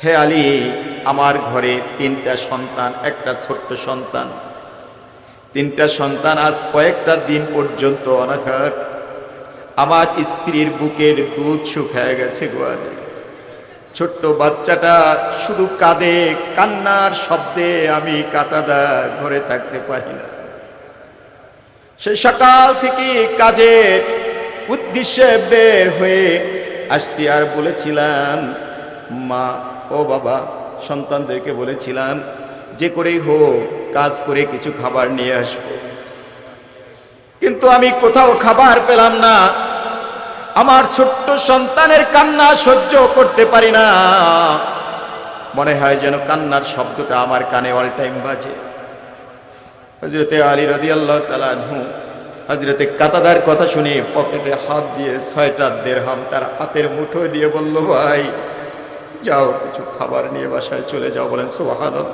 হে আলী, আমার ঘরে 3টা সন্তান, একটা ছোট্ট সন্তান। 3টা সন্তান আজ কয়েকটা দিন পর্যন্ত অনাহার। আমার স্ত্রীর বুকের দুধ শুকায় গেছে গো আলী। ছোট্ট বাচ্চাটা শুধু কাঁদে, কান্নার শব্দে আমি কাতাদা ঘরে থাকতে পারি না। সেই সকাল থেকে কাজের উদ্দেশ্যে বের হয়ে আসছি, আর বলেছিলাম মা ও বাবা, সন্তানদেরকে বলেছিলাম যে করেই হোক কাজ করে কিছু খাবার নিয়ে আসবো, কিন্তু আমি কোথাও খাবার পেলাম না। আমার ছোট্ট সন্তানের কান্না সহ্য করতে পারি না, মনে হয় যেন কান্নার শব্দটা আমার কানে অল টাইম বাজে। হযরতে আলী রাদিয়াল্লাহু তাআলা আনহু হযরতে কাতাদার কথা শুনে পকেটে হাত দিয়ে 6টা দিরহাম তার হাতের মুঠোয় দিয়ে বলল, ভাই যাও কিছু খাবার নিয়ে বাসায় চলে যাও। বলেন সুবহানাল্লাহ।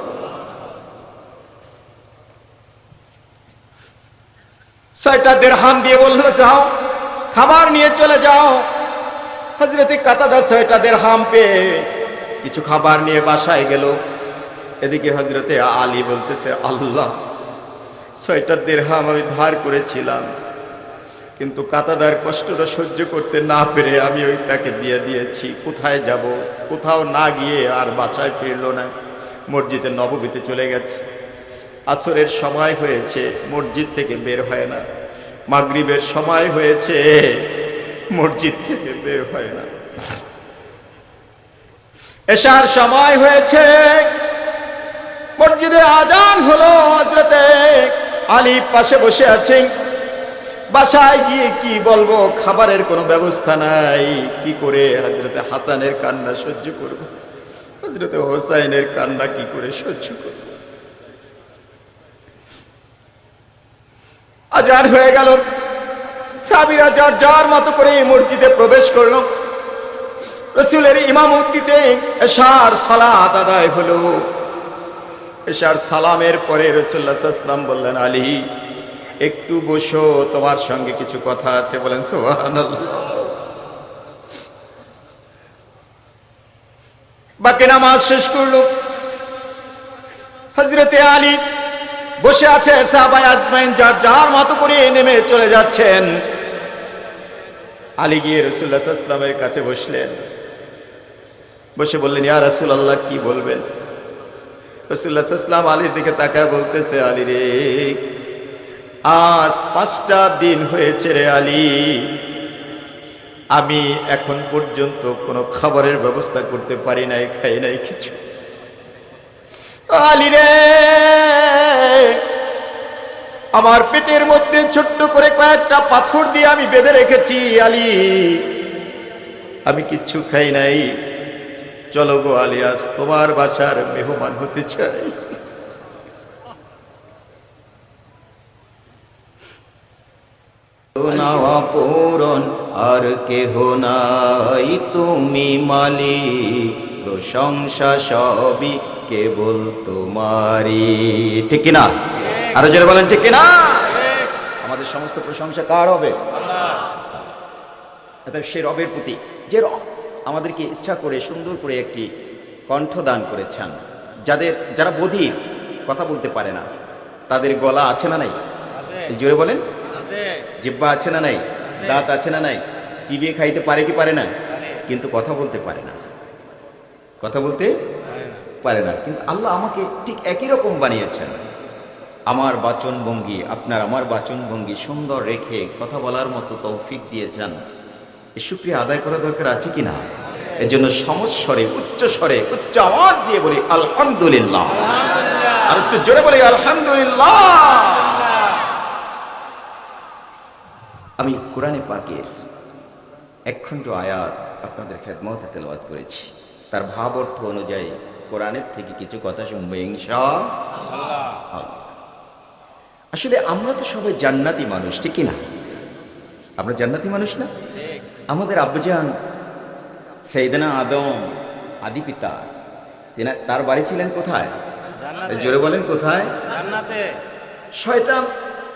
6টা দিরহাম দিয়ে বলল, যাও খাবার নিয়ে চলে যাও। হযরতে কাতাদা 6টা দিরহাম পেয়ে কিছু খাবার নিয়ে বাসায় গেল। এদিকে হযরতে আলী বলতেছে, আল্লাহ 6টা দিরহাম আমি ধার করেছিলাম, কিন্তু কাতাদার কষ্টটা সহ্য করতে না পেরে আমি ওই তাকে দিয়ে দিয়েছি। কোথায় যাব? কোথাও না গিয়ে আর বাসায় ফিরল না, মসজিদে নববীতে চলে গেছে। আসরের সময় হয়েছে, মসজিদ থেকে বের হয় না। মাগরিবের সময় হয়েছে, মসজিদ থেকে বের হয় না। এশার সময় হয়েছে, মসজিদে আজান হলো। হযরতে আলী পাশে বসে আছেন। বাসায় গিয়ে কি বলবো, খাবারের কোনো ব্যবস্থা নাই। কি করে হযরতে হাসানের কান্না সহ্য করব, হযরতে হোসাইনের কান্না কি করে সহ্য করব? আজান হয়ে গেল, সাহাবীরা যার যার মতো করে মসজিদে প্রবেশ করলো। রাসূলের ইমামতিতে এশার সালাত আদায় হলো। এশার সালামের পরে রাসূলুল্লাহ সাল্লাল্লাহু আলাইহি ওয়াসাল্লাম বললেন, আলী একটু বসো, তোমার সঙ্গে কিছু কথা আছে। বলেন সুবহানাল্লাহ। বাকি নামাজ শেষ করলো। হযরতে আলী বসে আছে, সাহাবায়ে আজমাইন যার যার মতো করে নেমে চলে যাচ্ছেন। আলী গিয়ে রাসূলুল্লাহ সাল্লাল্লাহু আলাইহি ওয়াসাল্লামের কাছে বসলেন। বসে বললেন, ইয়া রাসূলুল্লাহ কি বলবেন? রাসূলুল্লাহ সাল্লাল্লাহু আলাইহি ওয়াসাল্লাম আলীর দিকে তাকায় বলতেছে, আলী রে, আজ 5টা দিন হয়েছে রে আলী, আমি এখন পর্যন্ত কোনো খাবারের ব্যবস্থা করতে পারি নাই, খাই নাই কিছু। আলী রে, আমার পেটের মধ্যে ছোট্ট করে কয়েকটা পাথর দিয়ে আমি বেঁধে রেখেছি আলী, আমি কিচ্ছু খাই নাই। চলো গো আলী, আজ তোমার বাসার মেহমান হতে চাই। নাওয়া পূরণ আর কেহ নাই, তুমি মালিক, প্রশংসা সবই কেবল তোমারই। ঠিক কিনা? আরো জোরে বলেন ঠিক কিনা? আমাদের সমস্ত প্রশংসা কার হবে? আল্লাহ। সে রবের প্রতি যে রব আমাদেরকে ইচ্ছা করে সুন্দর করে একটি কণ্ঠ দান করেছেন। যারা বধির, কথা বলতে পারে না, তাদের গলা আছে না নাই? জোরে বলেন। জিহ্বা আছে না নাই? দাঁত আছে না নাই? চিবিয়ে খাইতে পারে কি পারে না? কিন্তু কথা বলতে পারে না, কথা বলতে পারে না। কিন্তু আল্লাহ আমাকে ঠিক একই রকম বানিয়েছেন। আমার বাচন ভঙ্গি, আমার বাচন ভঙ্গি সুন্দর রেখে কথা বলার মতো তৌফিক দিয়েছেন। এই শুকরিয়া আদায় করা দরকার আছে কিনা? এজন্য সমস্বরে, উচ্চ স্বরে, উচ্চ আওয়াজ দিয়ে বলি আলহামদুলিল্লাহ। আর একটু জোরে বলি আলহামদুলিল্লাহ। আমি কোরআনে পাকের এক খণ্ড আয়াত আপনাদের খেদমতে তেলাওয়াত করেছি। তার ভাব অর্থ অনুযায়ী কোরআনের থেকে কিছু কথা শুনবো ইনশাআল্লাহ। আসলে আমরা তো সবাই জান্নাতি মানুষ, ঠিক কিনা? আমরা জান্নাতি মানুষ না? আমাদের আব্বাজান সাইয়েদনা আদম, আদি পিতা, তার বাড়ি ছিলেন কোথায়? জোরে বলেন কোথায়? জান্নাতে। শয়তান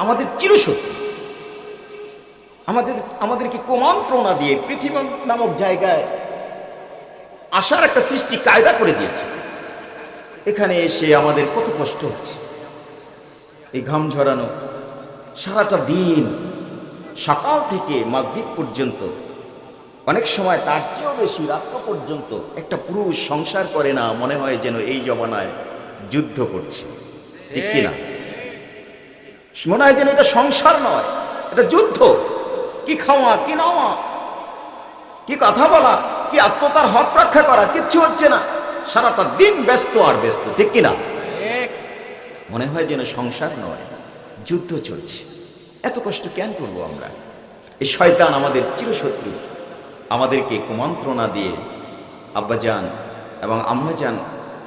আমাদের চিরশত্রু। আমাদেরকে কুমন্ত্রণা দিয়ে পৃথিবী নামক জায়গায় আসার একটা সৃষ্টি কায়দা করে দিয়েছে। এখানে এসে আমাদের কত কষ্ট হচ্ছে, এই ঘাম ঝরানো সারাটা দিন সকাল থেকে মাগরিব পর্যন্ত, অনেক সময় তার চেয়েও বেশি রাত্র পর্যন্ত একটা পুরুষ সংসার করে না, মনে হয় যেন এই জমানায় যুদ্ধ করছে, ঠিক কিনা? মনে হয় যেন এটা সংসার নয়, এটা যুদ্ধ। কি খাওয়া, কি নাওয়া, কি কথা বলা, কি আত্মতার হক রক্ষা করা, কিচ্ছু হচ্ছে না। সারাটা দিন ব্যস্ত আর ব্যস্ত, ঠিক কিনা? মনে হয় যেন সংসার নয়, যুদ্ধ চলছে। এত কষ্ট কেন করবো আমরা? এই শয়তান আমাদের চিরশত্রু, আমাদেরকে কুমন্ত্রণা দিয়ে আব্বাজান এবং আম্মাজান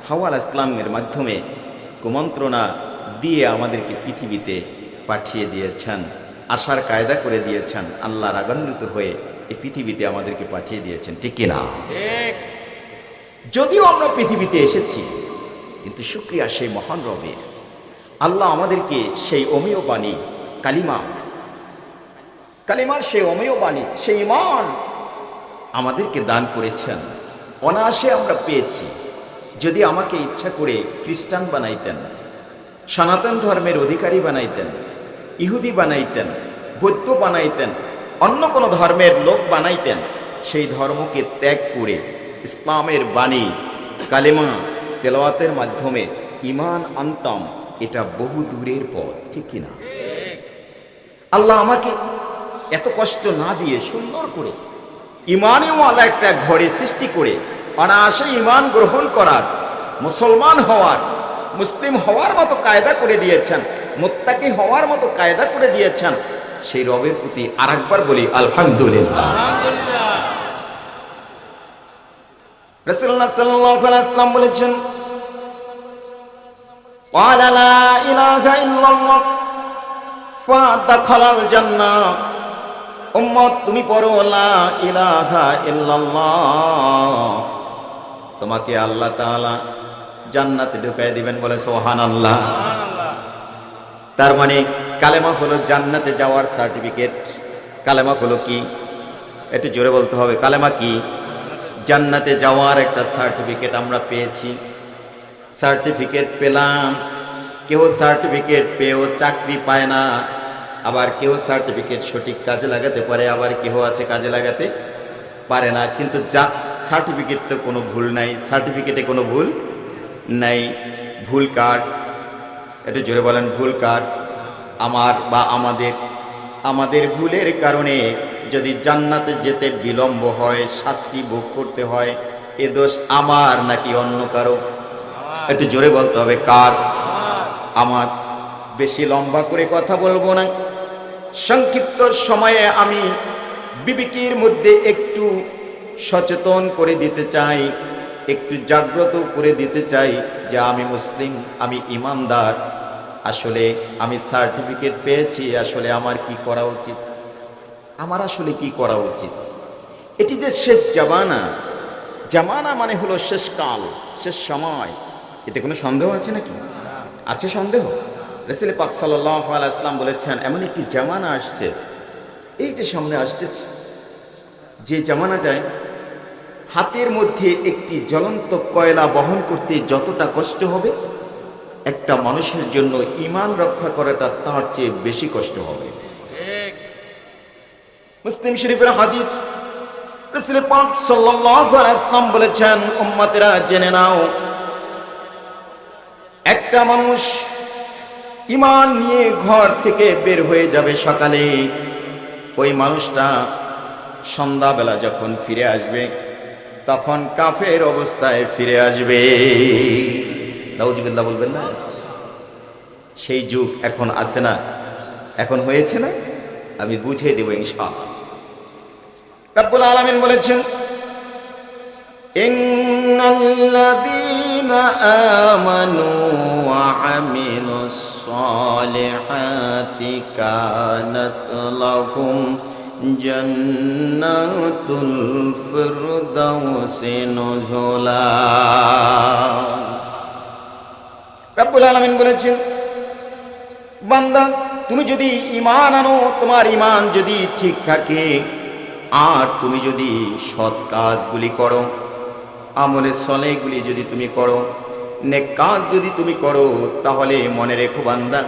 হাওয়া আলাইহিস সালামের মাধ্যমে কুমন্ত্রণা দিয়ে আমাদেরকে পৃথিবীতে পাঠিয়ে দিয়েছেন, আসার কায়দা করে দিয়েছেন। আল্লাহ রাগান্বিত হয়ে এই পৃথিবীতে আমাদেরকে পাঠিয়ে দিয়েছেন, ঠিক কিনা? যদিও আমরা পৃথিবীতে এসেছি, কিন্তু শুকরিয়া সেই মহান রবের, আল্লাহ আমাদেরকে সেই অমেয় বাণী কালিমার সেই অমেয় বাণী, সেই ঈমান আমাদেরকে দান করেছেন। অনায়াসে আমরা পেয়েছি। যদি আমাকে ইচ্ছা করে খ্রিস্টান বানাইতেন, সনাতন ধর্মের অধিকারী বানাইতেন, ইহুদি বানাইতেন, বৌদ্ধ বানাইতেন, অন্য কোনো ধর্মের লোক বানাইতেন, সেই ধর্মকে ত্যাগ করে ইসলামের বাণী কালেমা তেলাওয়াতের মাধ্যমে ঈমান আনতাম। এটা বহু দূরের পথ, ঠিক কিনা? আল্লাহ আমাকে এত কষ্ট না দিয়ে সুন্দর করে ঈমানওয়ালা একটা ঘরে সৃষ্টি করে অনায়াসে ঈমান গ্রহণ করার, মুসলমান হওয়ার, মুসলিম হওয়ার মতো কায়দা করে দিয়েছেন, মুত্তাকি হওয়ার মতো কায়দা করে দিয়েছেন। সেই রবের প্রতি আরেকবার বলি আলহামদুলিল্লাহ। রাসূলুল্লাহ সাল্লাল্লাহু আলাইহি ওয়াসাল্লাম বলেছেন, ওয়ালা লা ইলাহা ইল্লাল্লাহ ফাদাখালাল জান্নাহ। উম্মত, তুমি পড়ো লা ইলাহা ইল্লাল্লাহ, তোমাকে আল্লাহ তাআলা জান্নাতে ঢুকায় দিবেন, বলে সুবহানাল্লাহ। তার মানে কালেমা হলো জান্নাতে যাওয়ার সার্টিফিকেট। কালেমা হলো কি? একটু জোরে বলতে হবে, কালেমা কি? জান্নাতে যাওয়ার একটা সার্টিফিকেট আমরা পেয়েছি। সার্টিফিকেট পেলাম। কেউ সার্টিফিকেট পেয়েও চাকরি পায় না, আবার কেউ সার্টিফিকেট সঠিক কাজে লাগাতে পারে, আবার কেউ আছে কাজে লাগাতে পারে না। কিন্তু সার্টিফিকেট তো কোনো ভুল নাই, সার্টিফিকেটে কোনো ভুল নাই। ভুল কার? একটু জোরে বলেন, ভুল কার? আমার বা আমাদের ভুলের কারণে যদি জান্নাতে যেতে বিলম্ব হয়, শাস্তি ভোগ করতে হয়, এ দোষ আমার নাকি অন্য কারো? একটু জোরে বলতে হবে, কার? আমার। বেশি লম্বা করে কথা বলবো না, সংক্ষিপ্ত সময়ে আমি বিবেকের মধ্যে একটু সচেতন করে দিতে চাই, একটু জাগ্রত করে দিতে চাই যে আমি মুসলিম, আমি ইমানদার। আসলে আমি সার্টিফিকেট পেয়েছি, আসলে আমার কি করা উচিত? আমার আসলে কি করা উচিত? এটি যে শেষ জামানা মানে হলো শেষ কাল, শেষ সময়। এতে কোনো সন্দেহ আছে নাকি? আছে সন্দেহ? রাসূল পাক সাল্লাল্লাহু আলাইহি ওয়াসাল্লাম বলেছেন, এমন একটি জামানা আসছে, এই যে সামনে আসতেছে, যে জামানাটায় হাতের মধ্যে একটি জ্বলন্ত কয়লা বহন করতে যতটা কষ্ট হবে, একটা মানুষের জন্য ঈমান রক্ষা করাটা তার চেয়ে বেশি কষ্ট হবে। মুসলিম শরীফের হাদিস, রাসূল পাক সাল্লাল্লাহু আলাইহি ওয়াসাল্লাম বলেছেন, উম্মতেরা জেনে নাও, একটা মানুষ ঈমান নিয়ে ঘর থেকে বের হয়ে যাবে সকালে, ওই মানুষটা সন্ধ্যাবেলা যখন ফিরে আসবে তখন কাফের অবস্থায় ফিরে আসবে। নাউজুবিল্লাহ বলবেন না? সেই যুগ এখন আছে না? এখন হয়েছে না? আমি বুঝিয়ে দেব ইনশাআল্লাহ। রব্বুল আলামিন বলেছেন, ইন্নাল্লাযীনা আমানু ওয়া আমিলুস সালিহাতি কানাত লাহুম জান্নাতুল ফিরদাউসি নুজুলা। রব্বুল আলামিন বলেছেন, বান্দা তুমি যদি ঈমান আনো, তোমার ঈমান যদি ঠিক থাকে, আর তুমি যদি সৎ কাজগুলি করো, আমলে সলেহগুলি যদি তুমি করো, নেক কাজ যদি তুমি করো, তাহলে মনে রেখো বান্দা,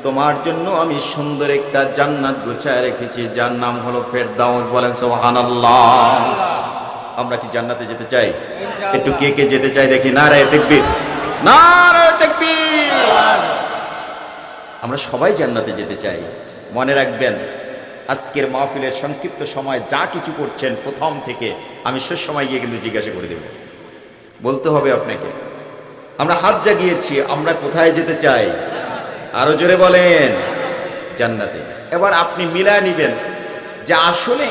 তোমার জন্য আমি সুন্দর একটা জান্নাত গুছায় রেখেছি, যার নাম হলো ফেরদাউস। বলেন সুবহানাল্লাহ। আমরা কি জান্নাতে যেতে চাই? একটু কে কে যেতে চাই দেখি, নারায়ে তাকবীর, নারায়ে তাকবীর। আমরা সবাই জান্নাতে যেতে চাই। মনে রাখবেন, আজকের মাহফিলের সংক্ষিপ্ত সময় যা কিছু করছেন প্রথম থেকে আমি শেষ সময় গিয়ে কিন্তু জিজ্ঞাসা করে দেব, বলতে হবে আপনাকে। আমরা হাত জাগিয়েছি, আমরা কোথায় যেতে চাই? আরো জোরে বলেন, জান্নাতে। এবার আপনি মিলায় নিবেন যে আসলে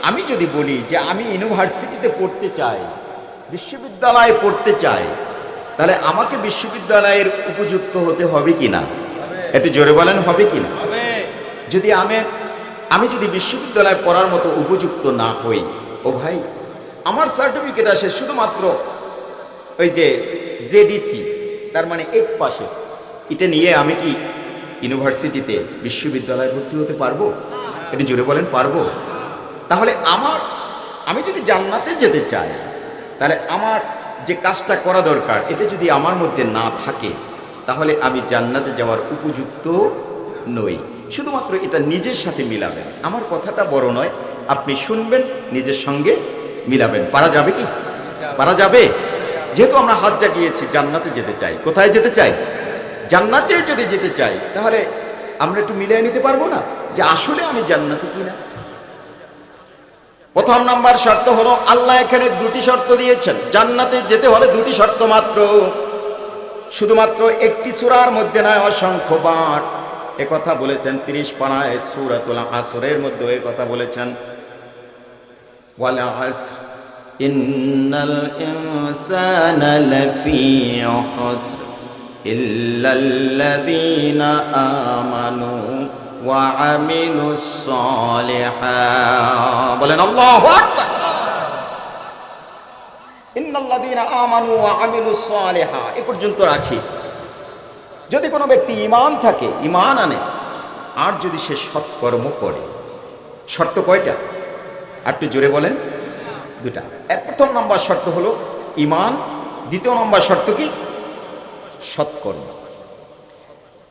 আমি যদি বলি যে আমি ইউনিভার্সিটিতে পড়তে চাই, বিশ্ববিদ্যালয়ে পড়তে চাই, তাহলে আমাকে বিশ্ববিদ্যালয়ের উপযুক্ত হতে হবে কিনা? একটু জোরে বলেন, হবে কিনা? যদি আমি যদি বিশ্ববিদ্যালয়ে পড়ার মতো উপযুক্ত না হই, ও ভাই, আমার সার্টিফিকেট আসে শুধুমাত্র ওই যে জেডিসি, তার মানে 8 পাশে, এটা নিয়ে আমি কি ইউনিভার্সিটিতে বিশ্ববিদ্যালয়ে ভর্তি হতে পারবো? একটু জোরে বলেন, পারবো? তাহলে আমি যদি জান্নাতে যেতে চাই, তাহলে আমার যে কাজটা করা দরকার এটা যদি আমার মধ্যে না থাকে, তাহলে আমি জান্নাতে যাওয়ার উপযুক্ত নই। শুধুমাত্র এটা নিজের সাথে মিলাবেন। আমার কথাটা বড় নয়, আপনি শুনবেন, নিজের সঙ্গে মিলাবেন। পারা যাবে কি? পারা যাবে? যেহেতু আমরা হাত জাগিয়েছি, জান্নাতে যেতে চাই। কোথায় যেতে চাই? জান্নাতে যদি যেতে চাই, তাহলে আমরা একটু মিলিয়ে নিতে পারবো না যে আসলে আমি জান্নাতে কিনা? প্রথম নাম্বার শর্ত হলো, আল্লাহ এখানে 2টি শর্ত দিয়েছেন। জান্নাতে যেতে হলে 2টি শর্ত মাত্র, শুধুমাত্র একটি সূরার মধ্যে নয়, অসংখ্য বার এ কথা বলেছেন। 30 পারায় সূরাতুল আসরের মধ্যে এ কথা বলেছেন, ওয়াল আসর ইন্নাল ইনসানা লাফি খুসর ইল্লাল্লাযীনা আমানু ওয়া আমিলুস সালিহাত। বলেন আল্লাহু আকবার। ইন্নাল্লাযীনা আমানু ওয়া আমিলুস সালিহাত এ পর্যন্ত রাখি। যদি কোনো ব্যক্তি ঈমান থাকে, ঈমান আনে, আর যদি সে সৎকর্ম করে, শর্ত কয়টা? একটু জোরে বলেন। 2টা। প্রথম নম্বর শর্ত হলো ঈমান, দ্বিতীয় নম্বর শর্ত কি? সৎকর্ম।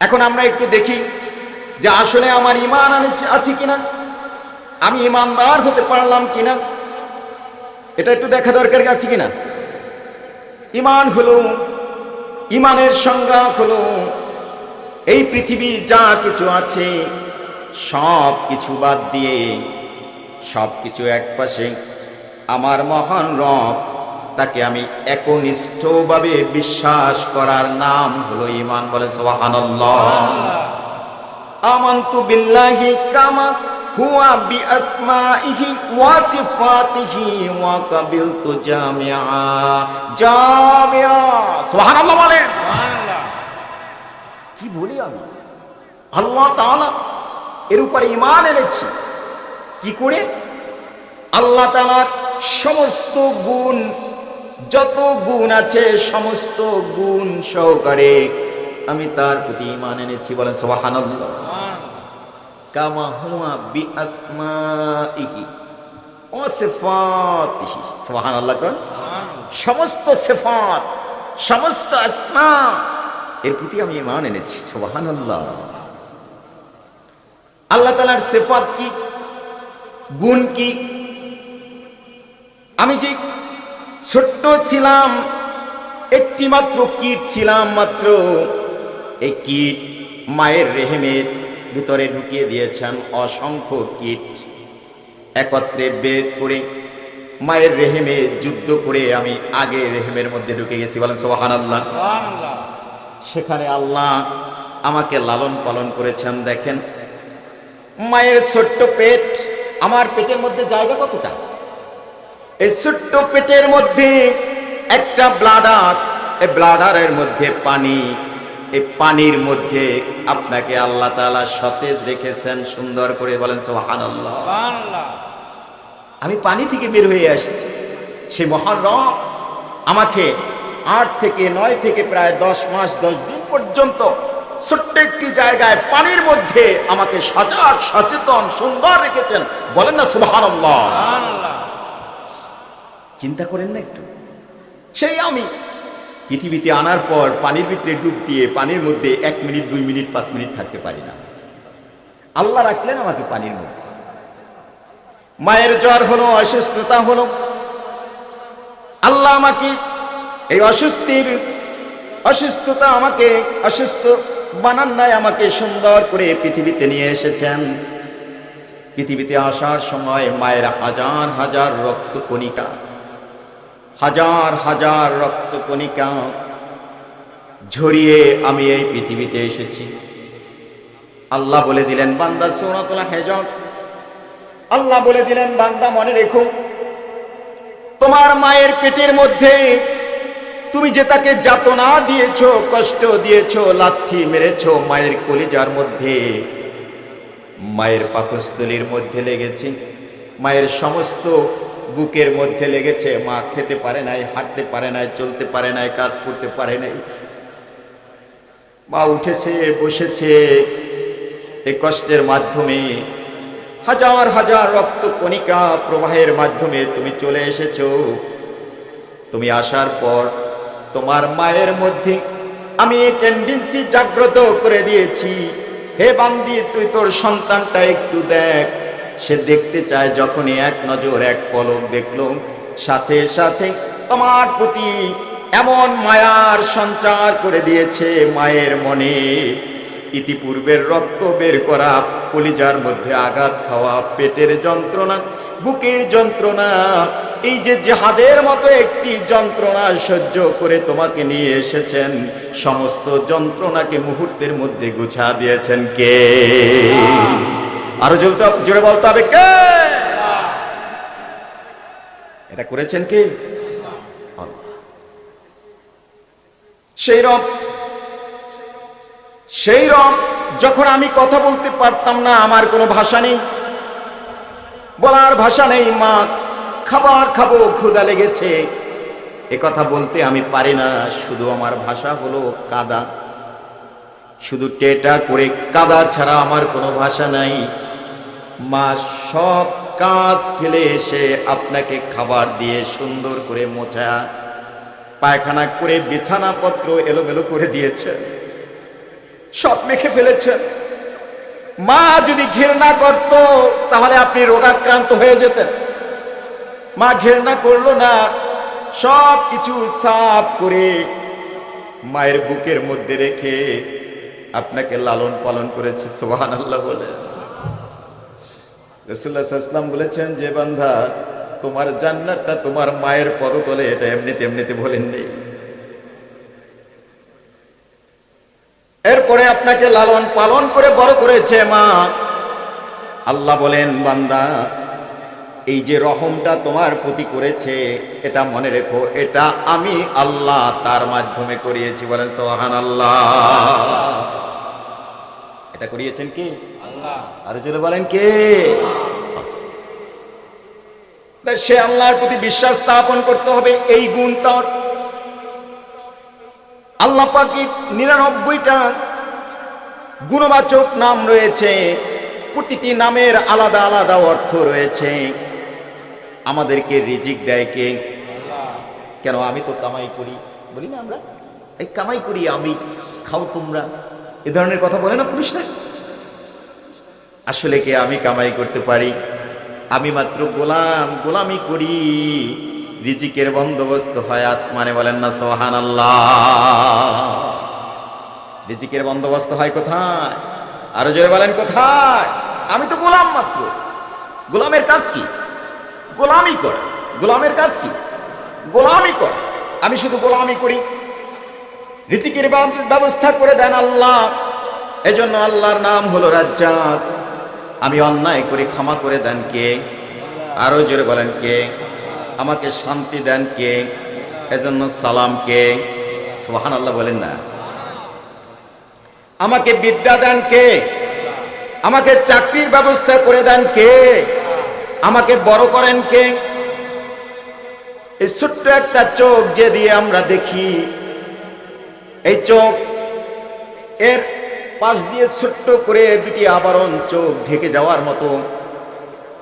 এখন আমরা একটু দেখি যে আসলে আমার ঈমান আছে কিনা, আমি ঈমানদার হতে পারলাম কিনা, এটা একটু দেখা দরকার আছে কিনা। ঈমান হলো, ঈমানের সংজ্ঞা হলো, এই পৃথিবী যা কিছু আছে সব কিছু বাদ দিয়ে, সব কিছু একপাশে, আমার মহান রব, তাকে আমি একনিষ্ঠভাবে বিশ্বাস করার নাম হলো ঈমান। বলে সুবহানাল্লাহ। আমানতু বিল্লাহি কামা হুয়া বিআসমাইহি ওয়া সিফাতিহি ওয়া কাবিলতু জামিআ। সুবহানাল্লাহ বলেন। সুবহানাল্লাহ। কি বলি আমি? আল্লাহ তাআলা এর উপরে ঈমান এনেছি। কি করে? আল্লাহ তাআলার সমস্ত গুণ, যত গুণ আছে সমস্ত গুণ সহকারে আমি তার প্রতি ঈমান এনেছি। বলেন সুবহানাল্লাহ। কামা হুয়া বিআসমাইহি ওয়া সিফাতিহি। সুবহানাল্লাহ। কোন সমস্ত সিফাত, সমস্ত আসমা, এর প্রতি আমি ঈমান এনেছি। সুবহানাল্লাহ। আল্লাহ তাআলার সিফাত কি, গুণ কি? আমি যে ছোট্ট ছিলাম, একটি মাত্র কীট ছিলাম মাত্র, এই কীট মায়ের রেহেমের ভিতরে ঢুকিয়ে দিয়েছেন অসংখ্য কীট, একত্রে বের করে মায়ের রেহেমে যুদ্ধ করে আমি আগে রেহেমের মধ্যে ঢুকে গেছি। বলেন সুবহানাল্লাহ। সেখানে আল্লাহ আমাকে লালন পালন করেছেন। দেখেন, মায়ের ছোট্ট পেট, আমার পেটের মধ্যে জায়গা কতটা? এই ছোট্ট পেটের মধ্যে একটা ব্লাডার, এই ব্লাডারের মধ্যে পানি, এই পানির মধ্যে আপনাকে আল্লাহ তাআলা সতেজ রেখেছেন সুন্দর করে। বলেন সুবহানাল্লাহ। আমি পানি থেকে বের হয়ে আসছি, সেই মহান রব আমাকে 8 থেকে 9 থেকে প্রায় 10 মাস 10 দিন পর্যন্ত ছোট্ট একটি জায়গায় পানির মধ্যে আমাকে সজাগ, সচেতন, সুন্দর রেখেছেন। বলেন না সুবহানাল্লাহ। চিন্তা করেন না একটু, সেই আমি পৃথিবীতে আনার পর পানির ভিতরে ডুব দিয়ে পানির মধ্যে 1 মিনিট 2 মিনিট 5 মিনিট থাকতে পারি না। আল্লাহ রাখলেন আমাকে পানির মধ্যে। মায়ের জ্বর হলো, অসুস্থতা হলো, আল্লাহ আমাকে এই অসুস্থতা আমাকে অসুস্থ বানান নাই, আমাকে সুন্দর করে পৃথিবীতে নিয়ে এসেছেন। পৃথিবীতে আসার সময় মায়ের হাজার হাজার রক্তকণিকা, হাজার হাজার রক্তকণিকা ঝরিয়ে আমি এই পৃথিবীতে এসেছি। আল্লাহ বলে দিলেন বান্দা সূরাতুল হিজর, আল্লাহ বলে দিলেন বান্দা মনে রেখো, তোমার মায়ের পেটের মধ্যে তুমি যে তাকে যাতনা দিয়েছো, কষ্ট দিয়েছো, লাথি মেরেছো, মায়ের কলিজার মধ্যে, মায়ের পাকস্থলীর মধ্যে লেগেছে, মায়ের সমস্ত বুকের মধ্যে লেগেছে। মা খেতে পারে নাই, হাঁটতে পারে নাই, চলতে পারে নাই, কাজ করতে পারে নাই। মা উঠেছে, বসেছে, এই কষ্টের মাধ্যমে হাজার হাজার রক্ত কণিকা প্রবাহের মাধ্যমে তুমি চলে এসেছো। তুমি আসার পর তোমার মায়ের মধ্যে আমি এই টেন্ডেন্সি জাগ্রত করে দিয়েছি, হে বান্দি তুই তোর সন্তানটা একটু দেখ। সে দেখতে চায়, যখনই এক নজর এক পলক দেখলো, সাথে সাথে তোমার প্রতি এমন মায়ার সঞ্চার করে দিয়েছে মায়ের মনে। ইতিপূর্বের রক্ত বের করা, কলিজার মধ্যে আঘাত খাওয়া, পেটের যন্ত্রণা, বুকের যন্ত্রণা, এই যে জিহাদের মতো একটি যন্ত্রণা সহ্য করে তোমাকে নিয়ে এসেছেন, সমস্ত যন্ত্রণাকে মুহূর্তের মধ্যে গুছা দিয়েছেন কে? আরো জোরে বলতে হবে কে? এটা করেছেন কে? সেই রব যখন আমি কথা বলতে পারতাম না, আমার কোনো ভাষা নেই, বলার ভাষা নেই, মা খাবার খাবো, ক্ষুধা লেগেছে, এ কথা বলতে আমি পারি না, শুধু আমার ভাষা হলো কাদা, শুধু টেটা করে কাদা ছাড়া আমার কোনো ভাষা নাই। মা সব কাজ ফেলে এসে আপনাকে খাবার দিয়ে সুন্দর করে মোছা, পায়খানা করে বিছানাপত্র এলোমেলো করে দিয়েছে, সব মেখে ফেলেছেন। মা যদি ঘৃণা করত তাহলে আপনি রোগাক্রান্ত হয়ে যেতেন। মা ঘৃণা করলো না, সব কিছু সাফ করে মায়ের বুকের মধ্যে রেখে আপনাকে লালন পালন করেছে। সুবহানাল্লাহ বলে রাসূলুল্লাহ সাল্লাল্লাহু আলাইহি ওয়াসাল্লাম বলেছেন যে বান্দা তোমার জান্নাতটা তোমার মায়ের পদতলে, এটা এমনিতে বলেন নেই। এরপরে আপনাকে লালন পালন করে বড় করেছে মা। আল্লাহ বলেন বান্দা এই যে রহমটা তোমার প্রতি করেছে, এটা মনে রেখো, এটা আমি আল্লাহ তার মাধ্যমে করিয়েছি। বলেন সুবহানাল্লাহ। এটা করিয়েছেন কে? আল্লাহ। আরো জোরে বলেন কে? সে আল্লাহর প্রতি বিশ্বাস স্থাপন করতে হবে, এই গুণ তার। আল্লাহ পাকের 99টা গুণবাচক নাম রয়েছে, প্রতিটি নামের আলাদা আলাদা অর্থ রয়েছে। আমাদেরকে রিজিক দেয় কে? কেন? আমি তো কামাই করি, বলি না আমরা, এই কামাই করি আমি, খাও তোমরা, এ ধরনের কথা বলে না পুরুষরা। আসলে কে? আমি কামাই করতে পারি, আমি মাত্র গোলামি করি, রিজিকের বন্দোবস্ত হয় আসমানে। বলেন না সুবহানাল্লাহ। রিজিকের বন্দোবস্ত হয় কোথায়? আরো জোরে বলেন কোথায়? আমি তো গোলাম মাত্র। গোলামের কাজ কি? গোলামি করা। গোলামের কাজ কি? গোলামি করা। আমি শুধু গোলামি করি, রিজিকের ব্যবস্থা করে দেন আল্লাহ। এজন্য আল্লাহর নাম হলো রাজ্জাক। আমি অন্যায় করি, ক্ষমা করে দেন কে? আরো জোরে বলেন কে? আমাকে শান্তি দেন কে? এজন্য সালাম কে? সুবহানাল্লাহ বলেন না। আমাকে বিদ্যা দেন কে? আমাকে চাকরির ব্যবস্থা করে দেন কে? আমাকে বড় করেন কে? এই ছোট্ট একটা চোখ যে দিয়ে আমরা দেখি, এই চোখ এর পাশ দিয়ে ছোট্ট করে দুটি আবরণ, চোখ ঢেকে যাওয়ার মতো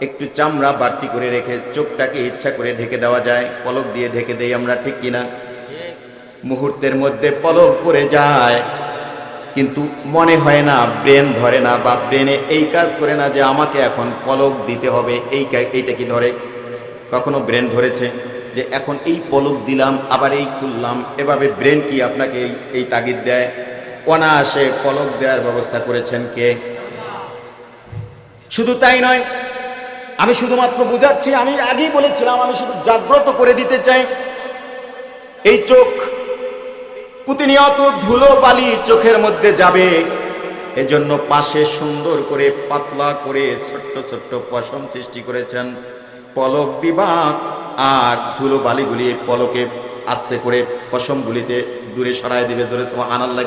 একটু চামড়া বাড়তি করে রেখে চোখটাকে ইচ্ছা করে ঢেকে দেওয়া যায়, পলক দিয়ে ঢেকে দেই আমরা, ঠিক কিনা? মুহূর্তের মধ্যে পলক পড়ে যায়, কিন্তু মনে হয় না, ব্রেন ধরে না, বা ব্রেনে এই কাজ করে না যে আমাকে এখন পলক দিতে হবে। এইটা কি ধরে? কখনো ব্রেন ধরেছে যে এখন এই পলক দিলাম আবার এই খুললাম? এভাবে ব্রেন কি আপনাকে এই তাগিদ দেয়? অনায়াসে পলক দেওয়ার ব্যবস্থা করেছেন কে? শুধু তাই নয়, আমি শুধুমাত্র বুঝাচ্ছি, আমি আগেই বলেছিলাম, আমি শুধু জাগ্রত করে দিতে চাই। এই চোখ প্রতিনিয়ত ধুলো বালি চোখের মধ্যে যাবে, এজন্য পাশে সুন্দর করে পাতলা করে ছোট্ট ছোট্ট পশম সৃষ্টি করেছেন, পলক দিবা আর ধুলো বালিগুলি পলকে আস্তে করে পশমগুলিতে দূরে সরায় দিবে। জোরে সুবহানাল্লাহ।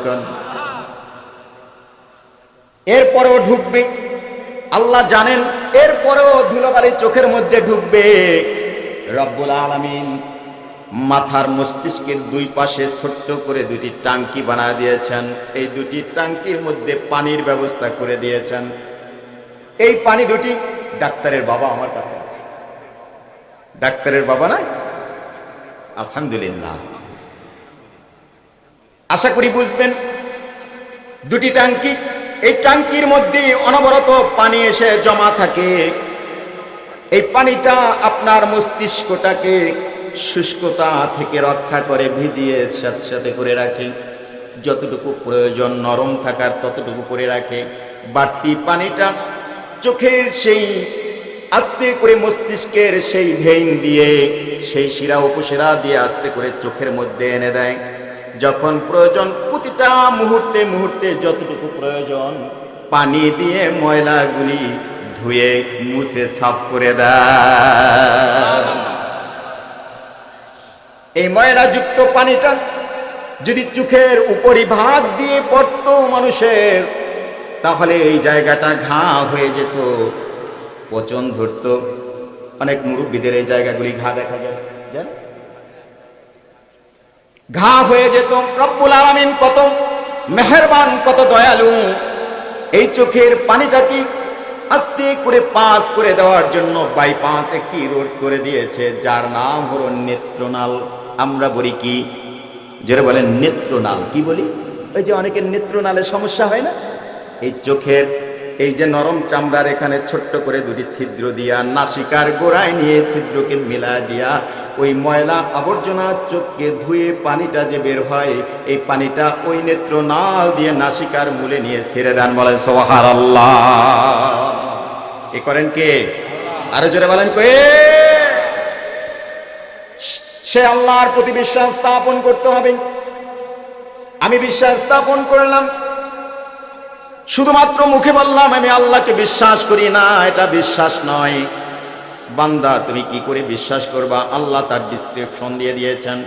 এরপরেও ঢুকবে, আল্লাহ জানেন, এরপরেও ধুলোবালি চোখের মধ্যে ঢুকবে। রব্বুল আলামিন মাথার মস্তিষ্কের দুই পাশে ছোট্ট করে দুটি টাঙ্কি বানিয়ে দিয়েছেন। এই দুটি টাঙ্কির মধ্যে পানির ব্যবস্থা করে দিয়েছেন। এই পানি দুটি, ডাক্তারের বাবা আমার কাছে আছে। ডাক্তারের বাবা না? আলহামদুলিল্লাহ। আশা করি বুঝবেন। দুটি টাঙ্কি, এই টাঙ্কির মধ্যে অনবরত পানি এসে জমা থাকে। এই পানিটা আপনার মস্তিষ্কটাকে শুষ্কতা থেকে রক্ষা করে, ভিজিয়ে সাথে করে রাখে। যতটুকু প্রয়োজন নরম থাকার ততটুকু করে রাখে। বাড়তি পানিটা চোখের সেই আস্তে করে মস্তিষ্কের সেই ভেইন দিয়ে, সেই শিরা উপশিরা দিয়ে আস্তে করে চোখের মধ্যে এনে দেয়। যখন প্রয়োজন প্রতিটা মুহূর্তে মুহূর্তে যতটুকু প্রয়োজন পানি দিয়ে ময়লাগুলি ধুয়ে মুছে সাফ করে দেয়। এই ময়লাযুক্ত পানিটা যদি চোখের উপরিভাগ দিয়ে পড়তো মানুষের, তাহলে এই জায়গাটা ঘা হয়ে যেত, পচন ধরত। অনেক মুরব্বীদের এই জায়গাগুলি ঘা দেখা যায়, ঘা হয়ে যেত। রব্বুল আলামিন কত মেহেরবান, কত দয়ালু। এই চোখের পানিটা কি আস্তে করে পাস করে দেওয়ার জন্য বাইপাস একটি রোড করে দিয়েছে, যার নাম হলো নেত্রনাল। আমরা বলি কি? যারা বলেন নেত্রনাল, কি বলি? ওই যে অনেকের নেত্রনালে সমস্যা হয় না, এই চোখের এই যে নরম চামড়ার এখানে ছোট্ট করে দুটি ছিদ্র দিয়া, নাসিকার গোড়ায় নিয়ে ছিদ্রকে মিলা দিয়া ওই ময়লা আবর্জনা চোখকে ধুয়ে পানিটা যে বের হয়, এই পানিটা ওই নেত্রনাল দিয়ে নাসিকার মূলে নিয়ে ছেড়ে দেন। বলেন সুবহানাল্লাহ। এ করেন কে? আরো জোরে বলেন কে? সে আল্লাহর প্রতি বিশ্বাস স্থাপন করতে হবে। আমি বিশ্বাস স্থাপন করলাম, শুধুমাত্র মুখে বললাম আমি আল্লাহকে বিশ্বাস করি না, এটা বিশ্বাস নয়। বান্দা তুমি কি করে বিশ্বাস করবা? আল্লাহ তার ডিসক্রিপশন দিয়ে দিয়েছেন।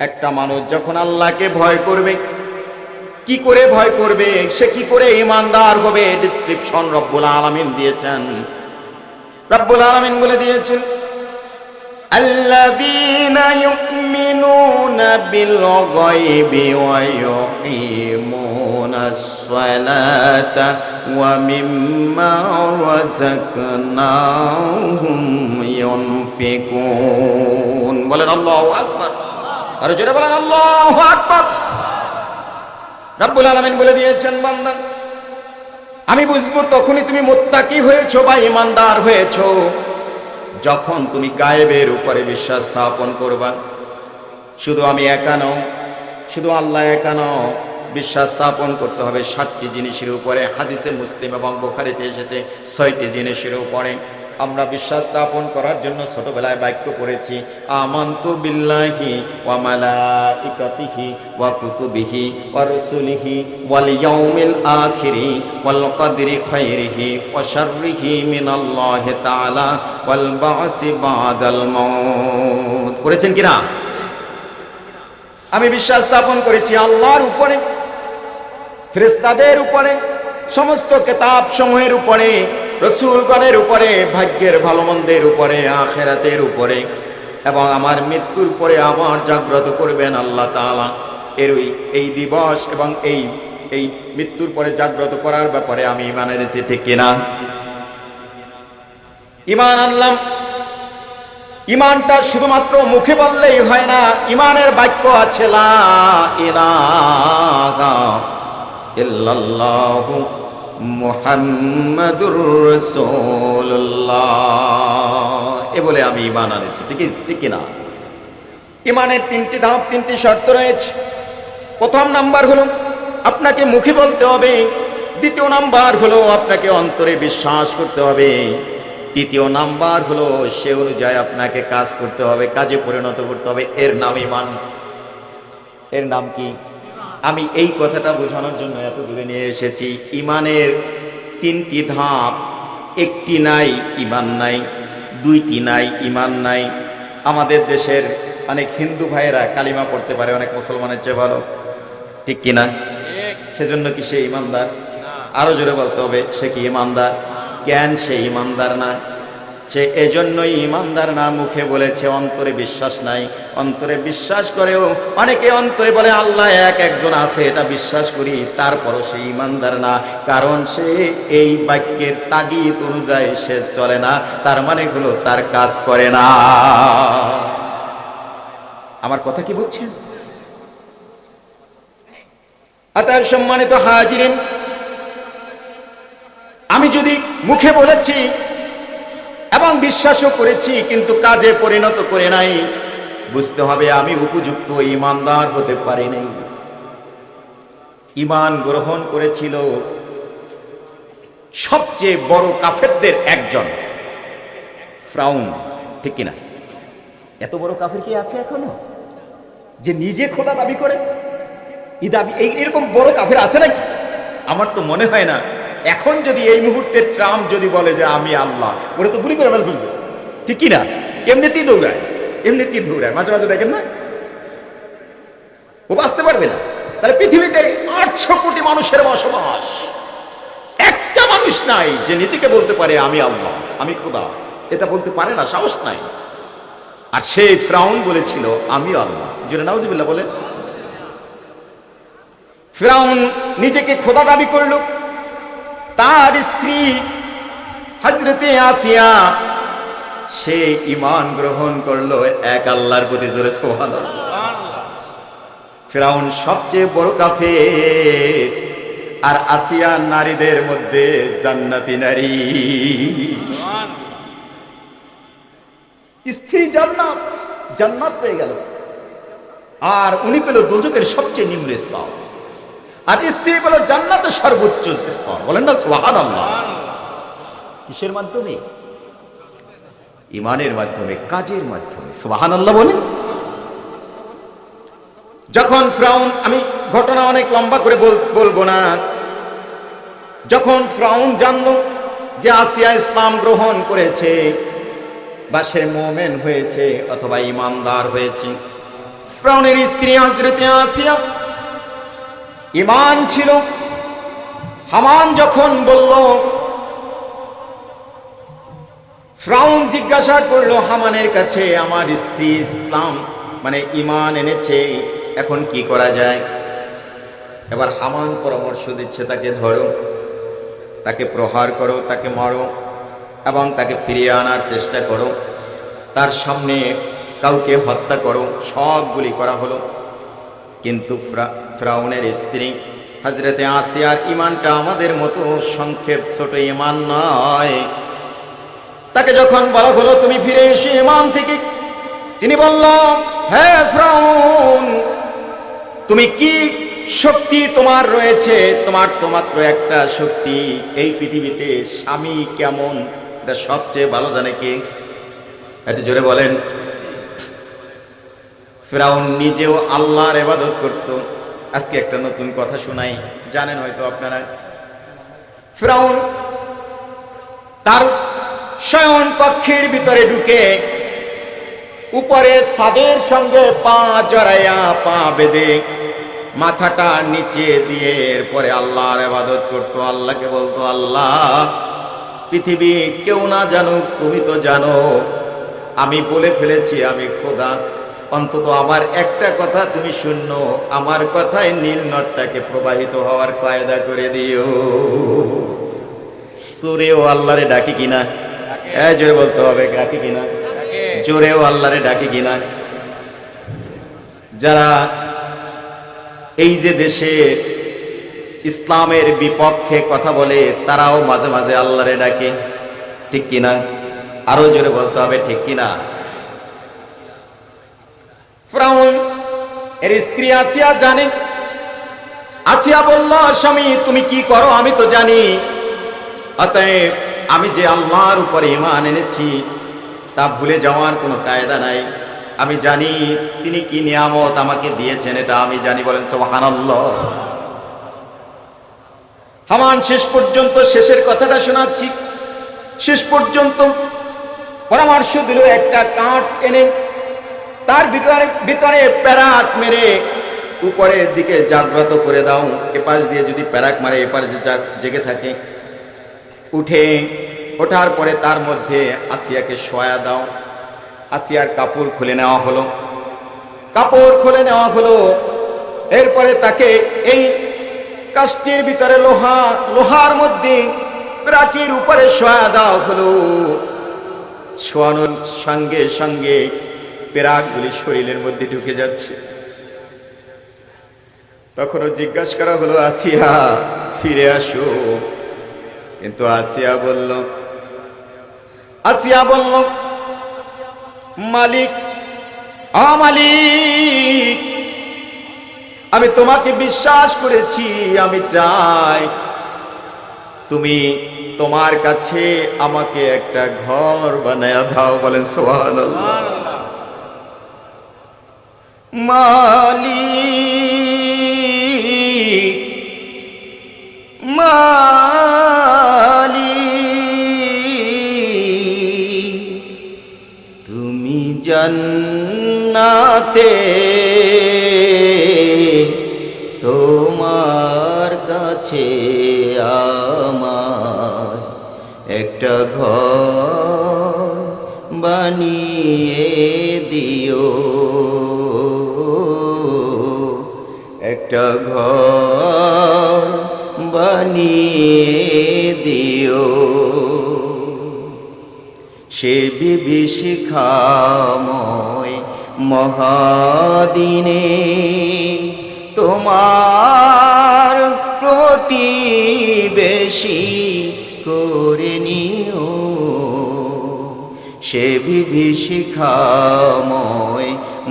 একটা মানুষ যখন আল্লাহকে ভয় করবে, কি করে ভয় করবে, সে কি করে ঈমানদার হবে, ডিসক্রিপশন রব্বুল আলামিন দিয়েছেন। রব্বুল আলামিন বলে দিয়েছেন, আল্লাযীনা ইউমিনুনা বিল গায়বি ওয়া ইউকিমুনাস সালাতা ওয়া মিম্মা রাযাকনাহুম ইউনফিকুন। বলেন আল্লাহু আকবার। আর জোরে বলেন আল্লাহু আকবার। রব্বুল আলামিন বলে দিয়েছেন, বান্দা আমি বুঝবো তখনই তুমি মুত্তাকি হয়েছো বা ঈমানদার হয়েছো, যখন তুমি গায়েবের উপরে বিশ্বাস স্থাপন করবা। শুধু আমি একা নও, শুধু আল্লাহ একা নও, বিশ্বাস স্থাপন করতে হবে 7টি জিনিসের উপরে। হাদিসে মুসলিম এবং বুখারীতে এসেছে 6টি জিনিসের উপরে। আমরা বিশ্বাস স্থাপন করার জন্য ছোটবেলায় বাক্য পড়েছি, আমানতু বিল্লাহি ওয়া মালাইকাতিহি ওয়া কুতুবিহি ওয়া রুসুলিহি ওয়াল ইয়াউমিল আখিরি ওয়াল কদরি খাইরিহি ওয়া শাররিহি মিনাল্লাহি তাআলা ওয়াল বা'সি বাদাল মাউত। করেছেন কিনা? আমি বিশ্বাস স্থাপন করেছি আল্লাহর উপরে, ফেরেশতাদের উপরে, সমস্ত কিতাব সমূহের উপরে, রাসূলগণের উপরে, ভাগ্যের ভালো মন্দের উপরে, আখিরাতের উপরে, এবং আমার মৃত্যুর পরে আবার জাগ্রত করবেন আল্লাহ তাআলা। এই দিবস এবং এই মৃত্যুর পরে জাগ্রত করার ব্যাপারে আমি ঈমান এনেছি, ঠিক কিনা? ঈমান আনলাম। ইমানটা শুধুমাত্র মুখে বললেই হয় না, ইমানের বাক্য আছে লা ইলাহা ইল্লাল্লাহু মুহাম্মাদুর রাসূলুল্লাহ, এ বলে আমি ইমান আনেছি। ঠিক না? ইমানের তিনটি ধাপ, তিনটি শর্ত রয়েছে। প্রথম নাম্বার হলো আপনাকে মুখে বলতে হবে, দ্বিতীয় নাম্বার হলো আপনাকে অন্তরে বিশ্বাস করতে হবে, তৃতীয় নাম্বার হলো সে অনুযায়ী আপনাকে কাজ করতে হবে, কাজে পরিণত করতে হবে। এর নাম ইমান। এর নাম কি? আমি এই কথাটা বোঝানোর জন্য এত দূরে নিয়ে এসেছি। ইমানের তিনটি ধাপ, একটি নাই ইমান নাই, দুইটি নাই ইমান নাই। আমাদের দেশের অনেক হিন্দু ভাইয়েরা কালিমা পড়তে পারে অনেক মুসলমানের চেয়ে ভালো, ঠিক কিনা? সেজন্য কি সে ইমানদার? আরো জোরে বলতে হবে, সে কি ইমানদার? কেন সে ইমানদার না? সে এজন্যই ইমানদার না, মুখে বলেছে, অন্তরে বিশ্বাস নাই। অন্তরে বিশ্বাস করেও অনেকে অন্তরে বলে আল্লাহ এক, একজন আছে, এটা বিশ্বাস করি, তারপরও সে ইমানদার না। কারণ সে এই বাক্যের তাগিদ অনুযায়ী সে চলে না, তার মানে হলো তার কাজ করে না। আমার কথা কি বুঝছেন? অতএব সম্মানিত হাজিরিন, আমি যদি মুখে বলেছি এবং বিশ্বাসও করেছি কিন্তু কাজে পরিণত করে নাই, বুঝতে হবে আমি উপযুক্ত ইমানদার হতে পারি নাই। ইমান গ্রহণ করেছিল সবচেয়ে বড় কাফেরদের একজন, ফিরআউন, ঠিক কিনা? এত বড় কাফের কি আছে এখনো যে নিজে খোদা দাবি করে? এরকম বড় কাফের আছে নাকি? আমার তো মনে হয় না। এখন যদি এই মুহূর্তে ট্রাম্প যদি বলে যে আমি আল্লাহ, ওরা তো গুলি করে ফেলবে, ঠিক কিনা? এমনিতেই দৌড়ায়, মাঝে মাঝে দেখেন না, ও বাঁচতে পারবে না। তাহলে পৃথিবীতে 800 কোটি মানুষের বসবাস, একটা মানুষ নাই যে নিজেকে বলতে পারে আমি আল্লাহ, আমি খোদা। এটা বলতে পারে না, সাহস নাই। আর সেই ফিরআউন বলেছিল আমি আল্লাহ। জোরে নাউজুবিল্লাহ বলেন। ফিরআউন নিজেকে খোদা দাবি করল। তার স্ত্রী হযরতে আসিয়া সে ঈমান গ্রহণ করলো এক আল্লাহর প্রতি। জোরে সুবহানাল্লাহ। ফিরআউন সবচেয়ে বড় কাফের, আর আসিয়া নারীদের মধ্যে জান্নাতি নারী। স্ত্রী জান্নাত পেয়ে গেল, আর উনি পেল দোজখের সবচেয়ে নিম্ন স্তর, আর স্ত্রী পেল জান্নাতের সর্বোচ্চ স্তর। বলেন না সুবহানাল্লাহ। কিসের মাধ্যমে? ইমানের মাধ্যমে, কাজের মাধ্যমে। সুবহানাল্লাহ বলেন। যখন ফিরআউন, আমি ঘটনা অনেক লম্বা করে বলবো না, যখন ফিরআউন জানলো যে আসিয়া ইসলাম গ্রহণ করেছে বা সে মুমিন হয়েছে অথবা ইমানদার হয়েছে, ফিরআউনের স্ত্রী হযরতে আসিয়া ঈমান ছিল। হামান যখন বলল, ফিরআউন জিজ্ঞাসা করলো হামানের কাছে, আমার স্ত্রী ইসলাম মানে ঈমান এনেছে, এখন কি করা যায়? এবার হামান পরামর্শ দিচ্ছে, তাকে ধরো, তাকে প্রহার করো, তাকে মারো এবং তাকে ফিরিয়ে আনার চেষ্টা করো, তার সামনে কাউকে হত্যা করো। সবগুলি করা হলো। কিন্তু ফিরআউনের স্ত্রী হযরতে আসিয়ার ঈমানটা আমাদের মতো সংক্ষেপ ছোট ঈমান নয়। তাকে যখন বলা হলো তুমি ফিরে এসে ঈমান থেকে, তিনি বলল, হে ফিরআউন, তুমি কি শক্তি তোমার রয়েছে? তোমার তো মাত্র একটা শক্তি, এই পৃথিবীতে স্বামী কেমন এটা সবচেয়ে ভালো জানে কে? একটু জোরে বলেন। ফিরআউন নিজেও আল্লাহর ইবাদত করত। আজকে একটা নতুন কথা শোনাই, জানেন হয়তো আপনারা। ফিরআউন তার শয়ন কক্ষের ভিতরে ঢুকে উপরে ছাদের সঙ্গে পা জড়াইয়া, পা বেঁধে মাথাটা নিচে দিয়ে এরপরে আল্লাহর ইবাদত করত। আল্লাহকে বলতো, আল্লাহ পৃথিবী কেউ না জানুক, তুমি তো জানো আমি বলে ফেলেছি আমি খোদা, অন্তত আমার একটা কথা তুমি শুনো, আমার কথায় নীল নদটাকে প্রবাহিত হওয়ার কায়দা করে দিও। সুরেও আল্লাহরে ডাকি কিনা? জোরে বলতে হবে, ডাকি কিনা? জোরেও আল্লাহরে ডাকে কিনা? যারা এই যে দেশে ইসলামের বিপক্ষে কথা বলে তারাও মাঝে মাঝে আল্লাহরে ডাকে, ঠিক কিনা? আরো জোরে বলতে হবে, ঠিক কিনা? ফিরআউন এর স্ত্রী আসিয়া জানে। আসিয়া বলল, স্বামী তুমি কি করো আমি তো জানি, অতএব আমি যে আল্লাহর উপরে ঈমান এনেছি তা ভুলে যাওয়ার কোনো কায়দা নাই। আমি জানি তিনি কি নিয়ামত আমাকে দিয়েছেন, এটা আমি জানি। বলেন সুবহানাল্লাহ। হামান শেষ পর্যন্ত, শেষের কথাটা শোনাচ্ছি, শেষ পর্যন্ত পরামর্শ দিল একটা কাঠ এনে তার ভিতরে প্যারাক মেরে উপরের দিকে জাগ্রত করে দাও। এপাশ দিয়ে যদি প্যারাক মারে এপাশ জেগে থাকে, ওঠার পরে তার মধ্যে আসিয়াকে শোয়া দাও। আসিয়ার কাপড় খুলে নেওয়া হলো, কাপড় খুলে নেওয়া হলো। এরপরে তাকে এই কাষ্টির ভিতরে লোহার মধ্যে প্যারাকের উপরে শোয়া দেওয়া হলো। শোয়ানোর সঙ্গে সঙ্গে প্যারাকগুলি শরীরের মধ্যে ঢুকে যাচ্ছে। তখনও জিজ্ঞাসা করা হলো, আসিয়া ফিরে আসো। কিন্তু আসিয়া বলল, মালিক, মালিক, আমি তোমাকে বিশ্বাস করেছি, আমি চাই তুমি তোমার কাছে আমাকে একটা ঘর বানায়া দাও। বলেন সুবহানাল্লাহ। মালিক, মালিক, তুমি জান্নাতে তোমার কাছে আমার একটা ঘর বানিয়ে দিও, একটা ঘর বানিয়ে দিও। সে বিভীষিকাময় মহাদিনে তোমার প্রতিবেশী করে নিও। সে বিভীষিকাময়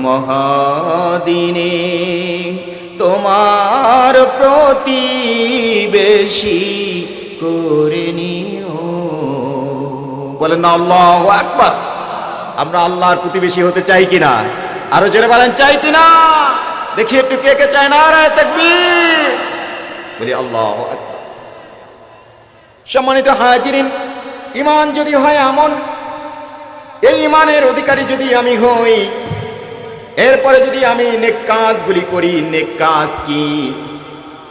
মহাদিনে তোমার প্রতিবেশী করে নিও। বলেন না আল্লাহু আকবার। আমরা আল্লাহর প্রতিবেশী হতে চাই কিনা? আরো জোরে বলেন, চাই কিনা? দেখি একটু কে কে চায় নারায়ে তাকবীর। বলি আল্লাহু আকবার। সম্মানিত হাজিরিন, ঈমান যদি হয় এমন, এই ঈমানের অধিকারী যদি আমি হই, এরপরে যদি আমি নেক কাজগুলি করি। নেক কাজ কি?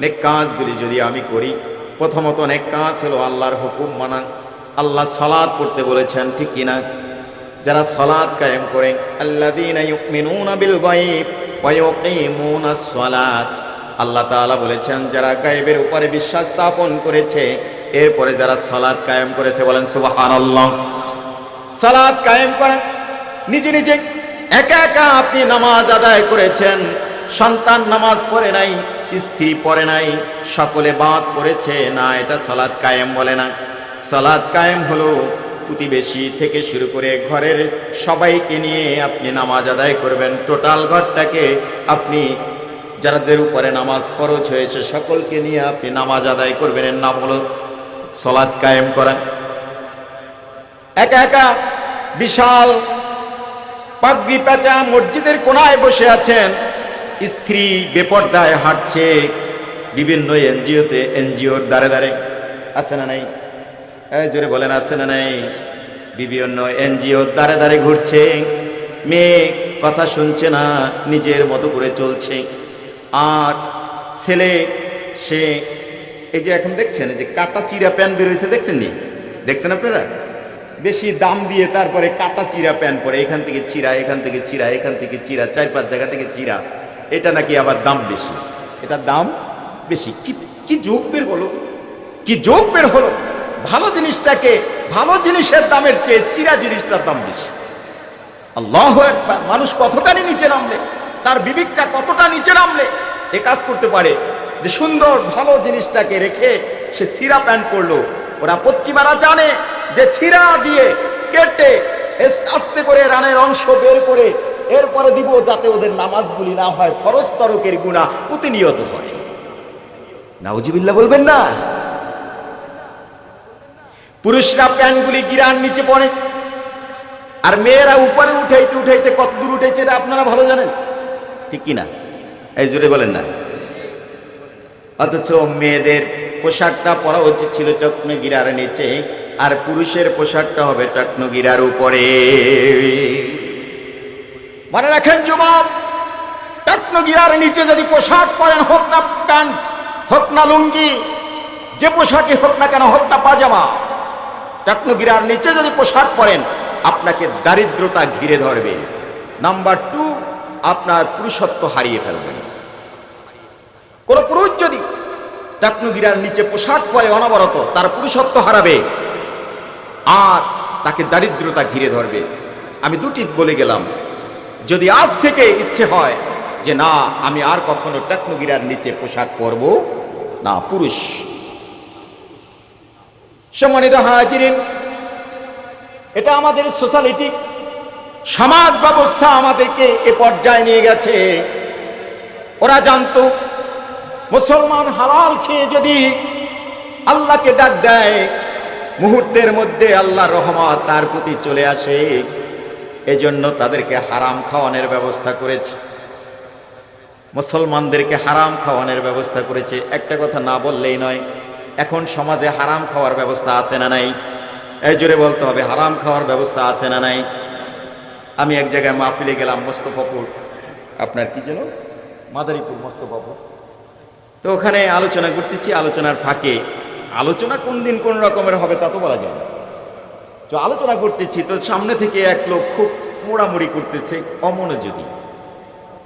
নেক কাজগুলি যদি আমি করি, প্রথমত নেক কাজ হলো আল্লাহর হুকুম মানা। আল্লাহ সালাত পড়তে বলেছেন, ঠিক কিনা? যারা সালাত কায়েম করে, আল্লাযীনা ইউমিনুনা বিল গায়ব ওয়া ইউকিমুনাস সালাত, আল্লাহ তাআলা বলেছেন যারা গায়বের উপরে বিশ্বাস স্থাপন করেছে, এরপরে যারা সালাত কায়েম করেছে। বলেন সুবহানাল্লাহ। সালাত কায়েম করেন, নিজে নিজে একা একা আপনি নামাজ আদায় করেছেন, সন্তান নামাজ পড়ে নাই, স্ত্রী পড়ে নাই, সকলে বাদ পড়েছে না, এটা সালাত কায়েম বলে না। সালাত কায়েম হলো প্রতিবেশী থেকে শুরু করে ঘরের সবাইকে নিয়ে আপনি নামাজ আদায় করবেন। টোটাল ঘরটাকে আপনি, যাদের উপরে নামাজ ফরজ হয়েছে সকলকে নিয়ে আপনি নামাজ আদায় করবেন। এর নাম হলো সালাত কায়েম করা। একা একা বিশাল পাগড়ি পেঁচা মসজিদের কোনায় বসে আছেন, স্ত্রী বেপরদায় হাঁটছে বিভিন্ন এনজিওর দ্বারে দ্বারে, আছে না নাই? জোরে বলেন, আছে না নাই? বিভিন্ন এনজিওর দ্বারে দ্বারে ঘুরছে, মেয়ে কথা শুনছে না, নিজের মতো করে চলছে। আর ছেলে, সে এই যে এখন দেখছেন যে কাটা চিরা প্যান্ট বেরোয়েছে, দেখছেন নি? দেখছেন আপনারা? বেশি দাম দিয়ে তারপরে কাটা চিরা প্যান্ট পরে, এখান থেকে চিরা, এখান থেকে চিরা, এখান থেকে চিরা, 4-5 জায়গা থেকে চিরা। এটা নাকি আবার দাম বেশি, এটা দাম বেশি। কি যোগ বের হলো, কি যোগ বের হলো! ভালো জিনিসটাকে, ভালো জিনিসের দামের চেয়ে চিরা জিনিসটার দাম বেশি। আল্লাহু আকবার। মানুষ কতখানি নিচে নামলে, তার বিবেকটা কতটা নিচে নামলে এ কাজ করতে পারে যে সুন্দর ভালো জিনিসটাকে রেখে সে ছিঁড়া প্যান্ট পরলো। ওরা পশ্চিমারা জানে যে ছিঁড়া দিয়ে কেটে আস্তে করে রানের অংশ বের করে এরপরে দিব, যাতে ওদের নামাজগুলি না হয় ফরজ তরকের গুনাহ প্রতিনিয়ত হয়। নাউজুবিল্লাহ বলবেন না? পুরুষরা প্যান্টগুলি গিরার নিচে পড়ে, আর মেয়েরা উপরে উঠাইতে উঠাইতে কত দূর উঠেছে এটা আপনারা ভালো জানেন, ঠিক কিনা? এই জোরে বলেন না। অথচ মেয়েদের পোশাকটা পরা উচিত ছিল টাকনু গিরার নিচে, আর পুরুষের পোশাকটা হবে টাকনু গিরার উপরে। মনে রাখেন যুবক, টাকনু গিরার নিচে যদি পোশাক পরেন, হোক না প্যান্ট, হোক না লুঙ্গি, যে পোশাকই হোক না কেন, হোক না পাজামা, টাকনু গিরার নিচে যদি পোশাক পরেন আপনাকে দারিদ্রতা ঘিরে ধরবে। নাম্বার 2, আপনার পুরুষত্ব হারিয়ে ফেলবেন। কোন পুরুষ যদি টাকনু গিরার নিচে পোশাক পরে অনবরত, তার পুরুষত্ব হারাবে আর তাকে দারিদ্রতা ঘিরে ধরবে। আমি দুটি বলে গেলাম, যদি আজ থেকে ইচ্ছে হয় যে না আমি আর কখনো টাকনু গিরার নিচে পোশাক পরব না, পুরুষ। সম্মানিত হাজিরিন, এটা আমাদের সোসাইটি, সমাজ ব্যবস্থা আমাদেরকে এ পর্যায়ে নিয়ে গেছে। ওরা জানতো মুসলমান হালাল খেয়ে যদি আল্লাহকে ডাক দেয়, মুহূর্তের মধ্যে আল্লাহর রহমত তার প্রতি চলে আসে। এজন্য তাদেরকে হারাম খাওয়ানোর ব্যবস্থা করেছে, মুসলমানদেরকে হারাম খাওয়ানোর ব্যবস্থা করেছে। একটা কথা না বললেই নয়, এখন সমাজে হারাম খাওয়ার ব্যবস্থা আছে না নাই? এই জোরে বলতে হবে, হারাম খাওয়ার ব্যবস্থা আছে না নাই? আমি এক জায়গায় মাহফিলে গেলাম, মোস্তফাপুর, আপনার কি যেন মাদারীপুর, মোস্তফাপুর। তো ওখানে আলোচনা করতেছি, আলোচনার ফাঁকে, আলোচনা কোন দিন কোন রকমের হবে তা তো বলা যায় না। তো আলোচনা করতেছি, তো সামনে থেকে এক লোক খুব মোড়ামুড়ি করতেছে, অমনোযোগী।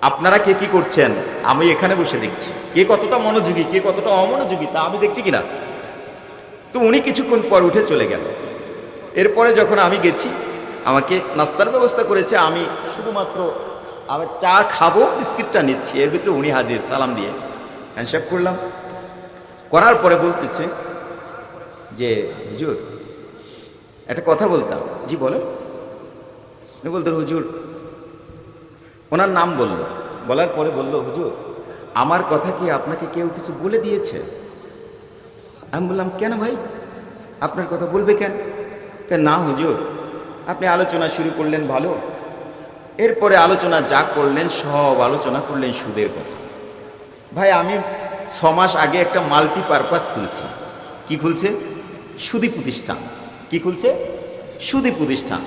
আপনারা কে কি করছেন আমি এখানে বসে দেখছি, কে কতটা মনোযোগী কে কতটা অমনোযোগী তা আমি দেখছি কিনা। তো উনি কিছুক্ষণ পর উঠে চলে গেল। এরপরে যখন আমি গেছি, আমাকে নাস্তার ব্যবস্থা করেছে, আমি শুধুমাত্র আমি চা খাবো, বিস্কিটটা নিচ্ছি, এর ভিতরে উনি হাজির, সালাম দিয়ে হ্যান্ডশেক করলাম। করার পরে বলতেছে যে হুজুর একটা কথা বলতাম। জি বলেন। উনি বলতেন হুজুর, ওনার নাম বলল, বলার পরে বলল হুজুর আমার কথা কি আপনাকে কেউ কিছু বলে দিয়েছে? আমি বললাম কেন ভাই, আপনার কথা বলবে কেন? না হুজুর, আপনি আলোচনা শুরু করলেন ভালো, এরপরে আলোচনা যা করলেন সব আলোচনা করলেন সুদের কথা। ভাই আমি 6 মাস আগে একটা মাল্টিপারপাস খুলছি। কি খুলছে? সুদী প্রতিষ্ঠান। কি খুলছে? সুদী প্রতিষ্ঠান।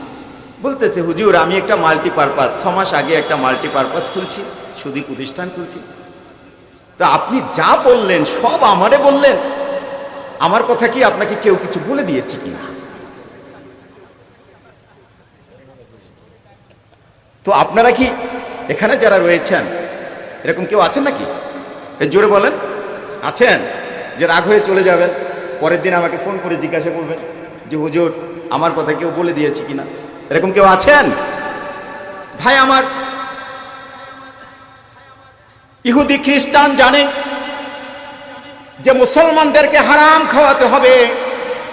বলতেছে হুজুর আমি একটা মাল্টিপারপাস, 6 মাস আগে একটা মাল্টিপারপাস খুলছি, সুদী প্রতিষ্ঠান খুলছি। তা আপনি যা বললেন সব আমারে বললেন, আমার কথা কি আপনাকে কেউ কিছু বলে দিয়েছে কিনা? তো আপনারা কি এখানে যারা রয়েছেন এরকম কেউ আছেন নাকি? জোরে বলেন, আছেন? যে রাগ হয়ে চলে যাবেন, পরের দিন আমাকে ফোন করে জিজ্ঞাসা করবেন যে হুজুর আমার কথা কেউ বলে দিয়েছে কিনা, এরকম কেউ আছেন? ভাই আমার, ইহুদি খ্রিস্টান জানে যে মুসলমানদেরকে হারাম খাওয়াতে হবে।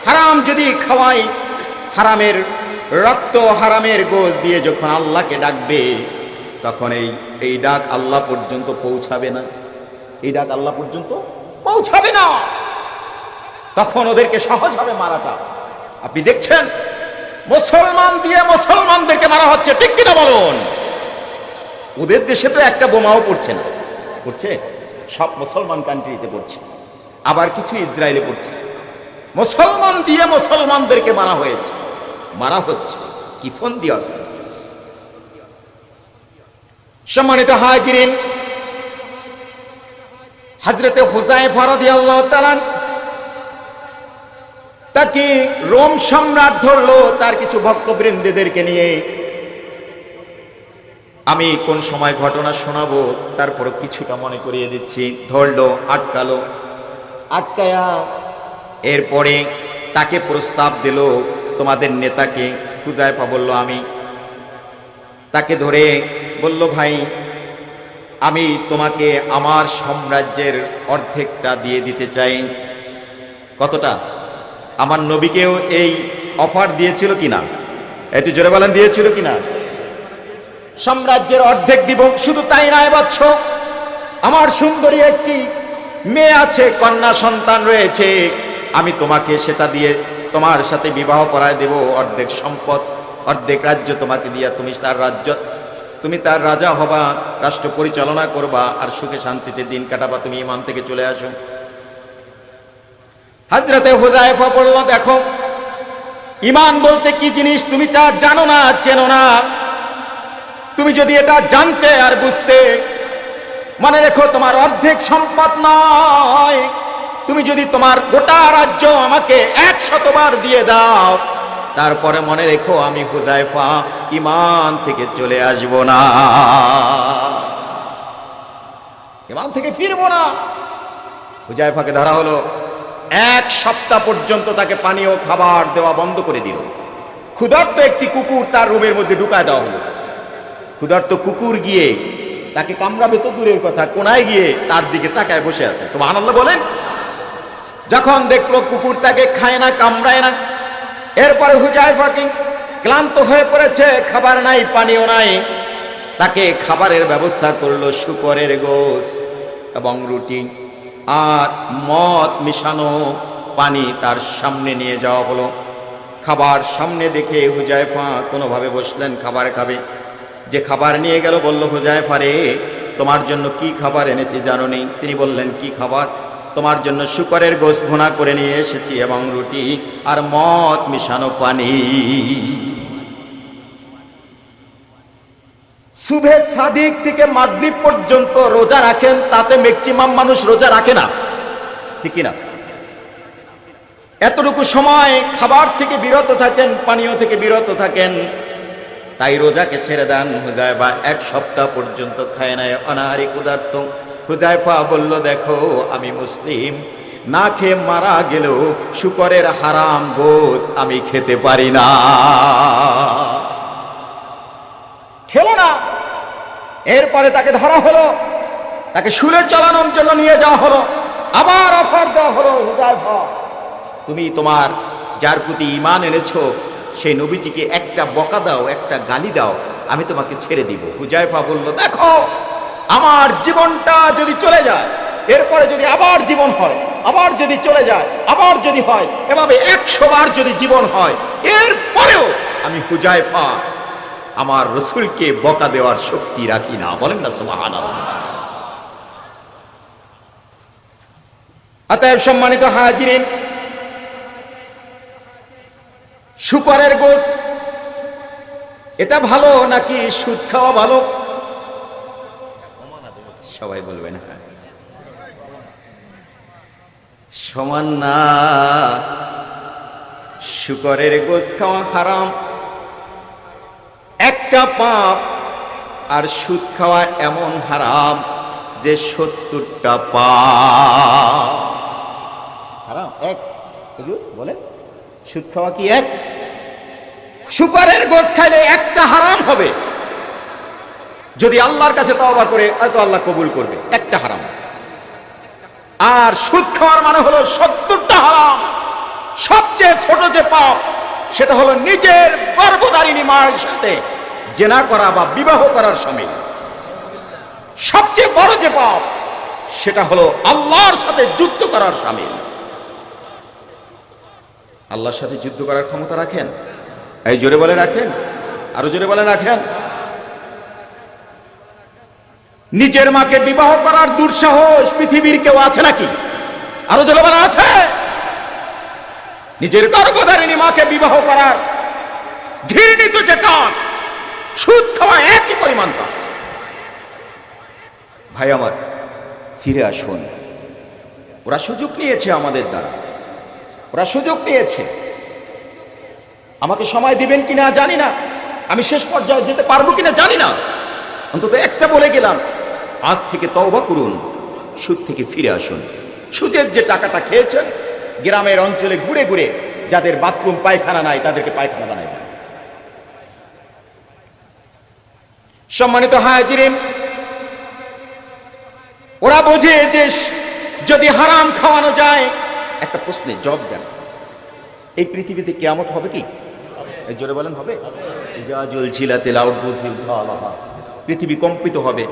হারাম যদি খাওয়াই, হারামের রক্ত হারামের গোশ দিয়ে যখন আল্লাহকে ডাকবে, তখন এই ডাক আল্লাহ পর্যন্ত পৌঁছাবে না। এই ডাক আল্লাহ পর্যন্ত পৌঁছাবে না, তখন ওদেরকে সহজ হবে মারাটা। আপনি দেখছেন মুসলমান দিয়ে মুসলমানদেরকে মারা হচ্ছে, ঠিক কিনা বলুন? ওদের দেশে তো একটা বোমাও পড়ছে না, পড়ছে সব মুসলমান কান্ট্রিতে পড়ছে, আবার কিছু ইসরায়েলে পড়ছে। মুসলমান দিয়ে মুসলমানদেরকে মারা হয়েছে, মারা হচ্ছে কি ফোন দিয়ে। সম্মানিত হাজিরিন, হযরতে হুযায়ফা রাদিয়াল্লাহু তাআলা তাকে রোম সম্রাট ধরলো তার কিছু ভক্তবৃন্দদেরকে নিয়ে। আমি কোন সময় ঘটনা শোনাবো তারপর কিছুটা মনে করিয়ে দিচ্ছি। ধরলো, আটকালো, আটকায়া এরপরে তাকে প্রস্তাব দিল তোমাদের নেতাকে। হুযায়ফা বলল আমি। তাকে ধরে বলল, ভাই আমি তোমাকে আমার সাম্রাজ্যের অর্ধেকটা দিয়ে দিতে চাই। কতটা? আমার নবীকেও এই অফার দিয়েছিল কিনা? একটু জোরে বলেন, দিয়েছিল কিনা? সাম্রাজ্যের অর্ধেক দিব। শুধু তাই নয় বৎস, আমার সুন্দরী একটি মেয়ে আছে, কন্যা সন্তান রয়েছে, আমি তোমাকে সেটা দিয়ে তোমার সাথে বিবাহ করায় দেব। অর্ধেক সম্পদ, অর্ধেক রাজ্য তোমাকে দিয়া তুমি তার রাজা হবা, রাষ্ট্র পরিচালনা করবা, আর সুখে শান্তিতে দিন কাটাবা। তুমি ইমান থেকে চলে আসো। হযরতে হুযায়ফা বলল, দেখো ইমান বলতে কি জিনিস তুমি তা জানো না, চেনো না। তুমি যদি এটা জানতে আর বুঝতে, মনে রেখো তোমার অর্ধেক সম্পদ নয়, তুমি যদি তোমার গোটা রাজ্য আমাকে 100 বার দিয়ে দাও, তারপরে মনে রেখো আমি হুযায়ফা ঈমান থেকে চলে আসব না, ঈমান থেকে ফিরবো না। হুযায়ফাকে ধরা হলো। 1 সপ্তাহ পর্যন্ত তাকে পানীয় খাবার দেওয়া বন্ধ করে দিল। ক্ষুধার্ত একটি কুকুর তার রুমের মধ্যে ঢুকায় দেওয়া হলো। ক্ষুধার্ত কুকুর গিয়ে তাকে কামড়াবে তো দূরের কথা, কোনায় গিয়ে তার দিকে তাকায় বসে আছে। সুবহানাল্লাহ বলেন। যখন দেখলো কুকুর তাকে খায় না, কামড়ায় না, এরপরে হুযায়ফা ক্লান্ত হয়ে পড়েছে, খাবার নাই, পানিও নাই, তাকে খাবারের ব্যবস্থা করলো। শূকরের গোশ এবং রুটি আর মদ মিশানো পানি তার সামনে নিয়ে যাওয়া হলো। খাবার সামনে দেখে হুযায়ফা কোনোভাবে বসলেন, খাবার খাবে। যে খাবার নিয়ে গেল বলল, হুযায়ফা রে, তোমার জন্য কি খাবার এনেছি জানো নি? তিনি বললেন, কি খাবার? তোমার জন্য শূকরের গোশ ভুনা করে নিয়ে এসেছি এবং রুটি আর মদ মিশানো পানি। সুবহে সাদিক থেকে মাগরিব পর্যন্ত রোজা রাখেন, তাতে ম্যাক্সিমাম মানুষ রোজা রাখে না, ঠিক কিনা? এতটুকু সময় খাবার থেকে বিরত থাকেন, পানীয় থেকে বিরত থাকেন, তাই রোজাকে ছেড়ে দেন। হুযায়ফা 1 সপ্তাহ পর্যন্ত খায় নাই, অনাহারে ক্ষুধার্ত। হুযায়ফা বলল, দেখো আমি মুসলিম, না খেয়ে মারা গেলেও শূকরের হারাম গোশ আমি খেতে পারি না। খেলো না। এরপরে তাকে ধরা হলো, তাকে শুলে চালানোর জন্য নিয়ে যাওয়া হলো। আবার অফার দেওয়া হলো, হুযায়ফা তুমি তোমার যার প্রতি ঈমান এনেছো সেই নবীজিকে একটা বকা দাও, একটা গালি দাও, আমি তোমাকে ছেড়ে দিব। হুযায়ফা বলল, দেখো আমার জীবনটা যদি চলে যায়, এরপরে যদি আবার জীবন হয়, আবার যদি চলে যায়, আবার যদি হয়, এভাবে 100 বার যদি জীবন হয়, এরপরেও আমি হুযায়ফা আমার রাসূলকে বকা দেওয়ার শক্তি রাখি না। বলেন না সুবহানাল্লাহ। অতএব সম্মানিত হাজিরিন, শূকরের গোশ এটা ভালো নাকি সুদ খাওয়া ভালো? সবাই বলবেন হ্যাঁ। সমান না। শূকরের গোশ খাওয়া হারাম, একটা পাপ, আর সুদ খাওয়া এমন হারাম যে 70টা পাপ হারাম। এক হুজুর বলেন, সুদ খাওয়া কি এক? শূকরের গোশ খাইলে একটা হারাম হবে, যদি আল্লাহর কাছে তওবা করে হয়তো আল্লাহ কবুল করবে, একটা হারাম। আর সুদ খাওয়ার মানে হলো 70টা হারাম। সবচেয়ে ছোট যে পাপ সেটা হলো নিজের গর্ভধারিণী মায়ের সাথে জেনা করা বা বিবাহ করার সময়। সবচেয়ে বড় যে পাপ সেটা হলো আল্লাহর সাথে যুদ্ধ করার শামিল। আল্লাহর সাথে যুদ্ধ করার ক্ষমতা রাখেন? এই জোরে বলে রাখেন, আরো জোরে বলে রাখেন। নিজের মাকে বিবাহ করার দুঃসাহস পৃথিবীর কেউ আছে নাকি? আরো জোরে বলে আছে? নিজের গর্ভধারিণী মাকে বিবাহ করার ঘৃণিত যে কাজ, সুদ খাওয়া একই পরিমাণ কাজ। ভাই আমার, ফিরে আসুন। ওরা সুযোগ নিয়েছে আমাদের দ্বারা, ওরা সুযোগ নিয়েছে। আমাকে সময় দিবেন কিনা জানি না, আমি শেষ পর্যায়ে যেতে পারবো কিনা জানি না, অন্তত একটা বলে গেলাম, আজ থেকে তওবা করুন, সুদ থেকে ফিরে আসুন। সুদের যে টাকাটা খেয়েছেন, গ্রামের অঞ্চলে ঘুরে ঘুরে যাদের বাথরুম পায়খানা নাই তাদেরকে পায়খানা বানাই দেন। সম্মানিত হাজিরিন, ওরা বোঝে যে যদি হারাম খাওয়ানো যায়, একটা প্রশ্নের জবাব দেন, এই পৃথিবীতে কিয়ামত হবে কি? এই জোরে বলেন হবে? পৃথিবী কম্পিত হবে,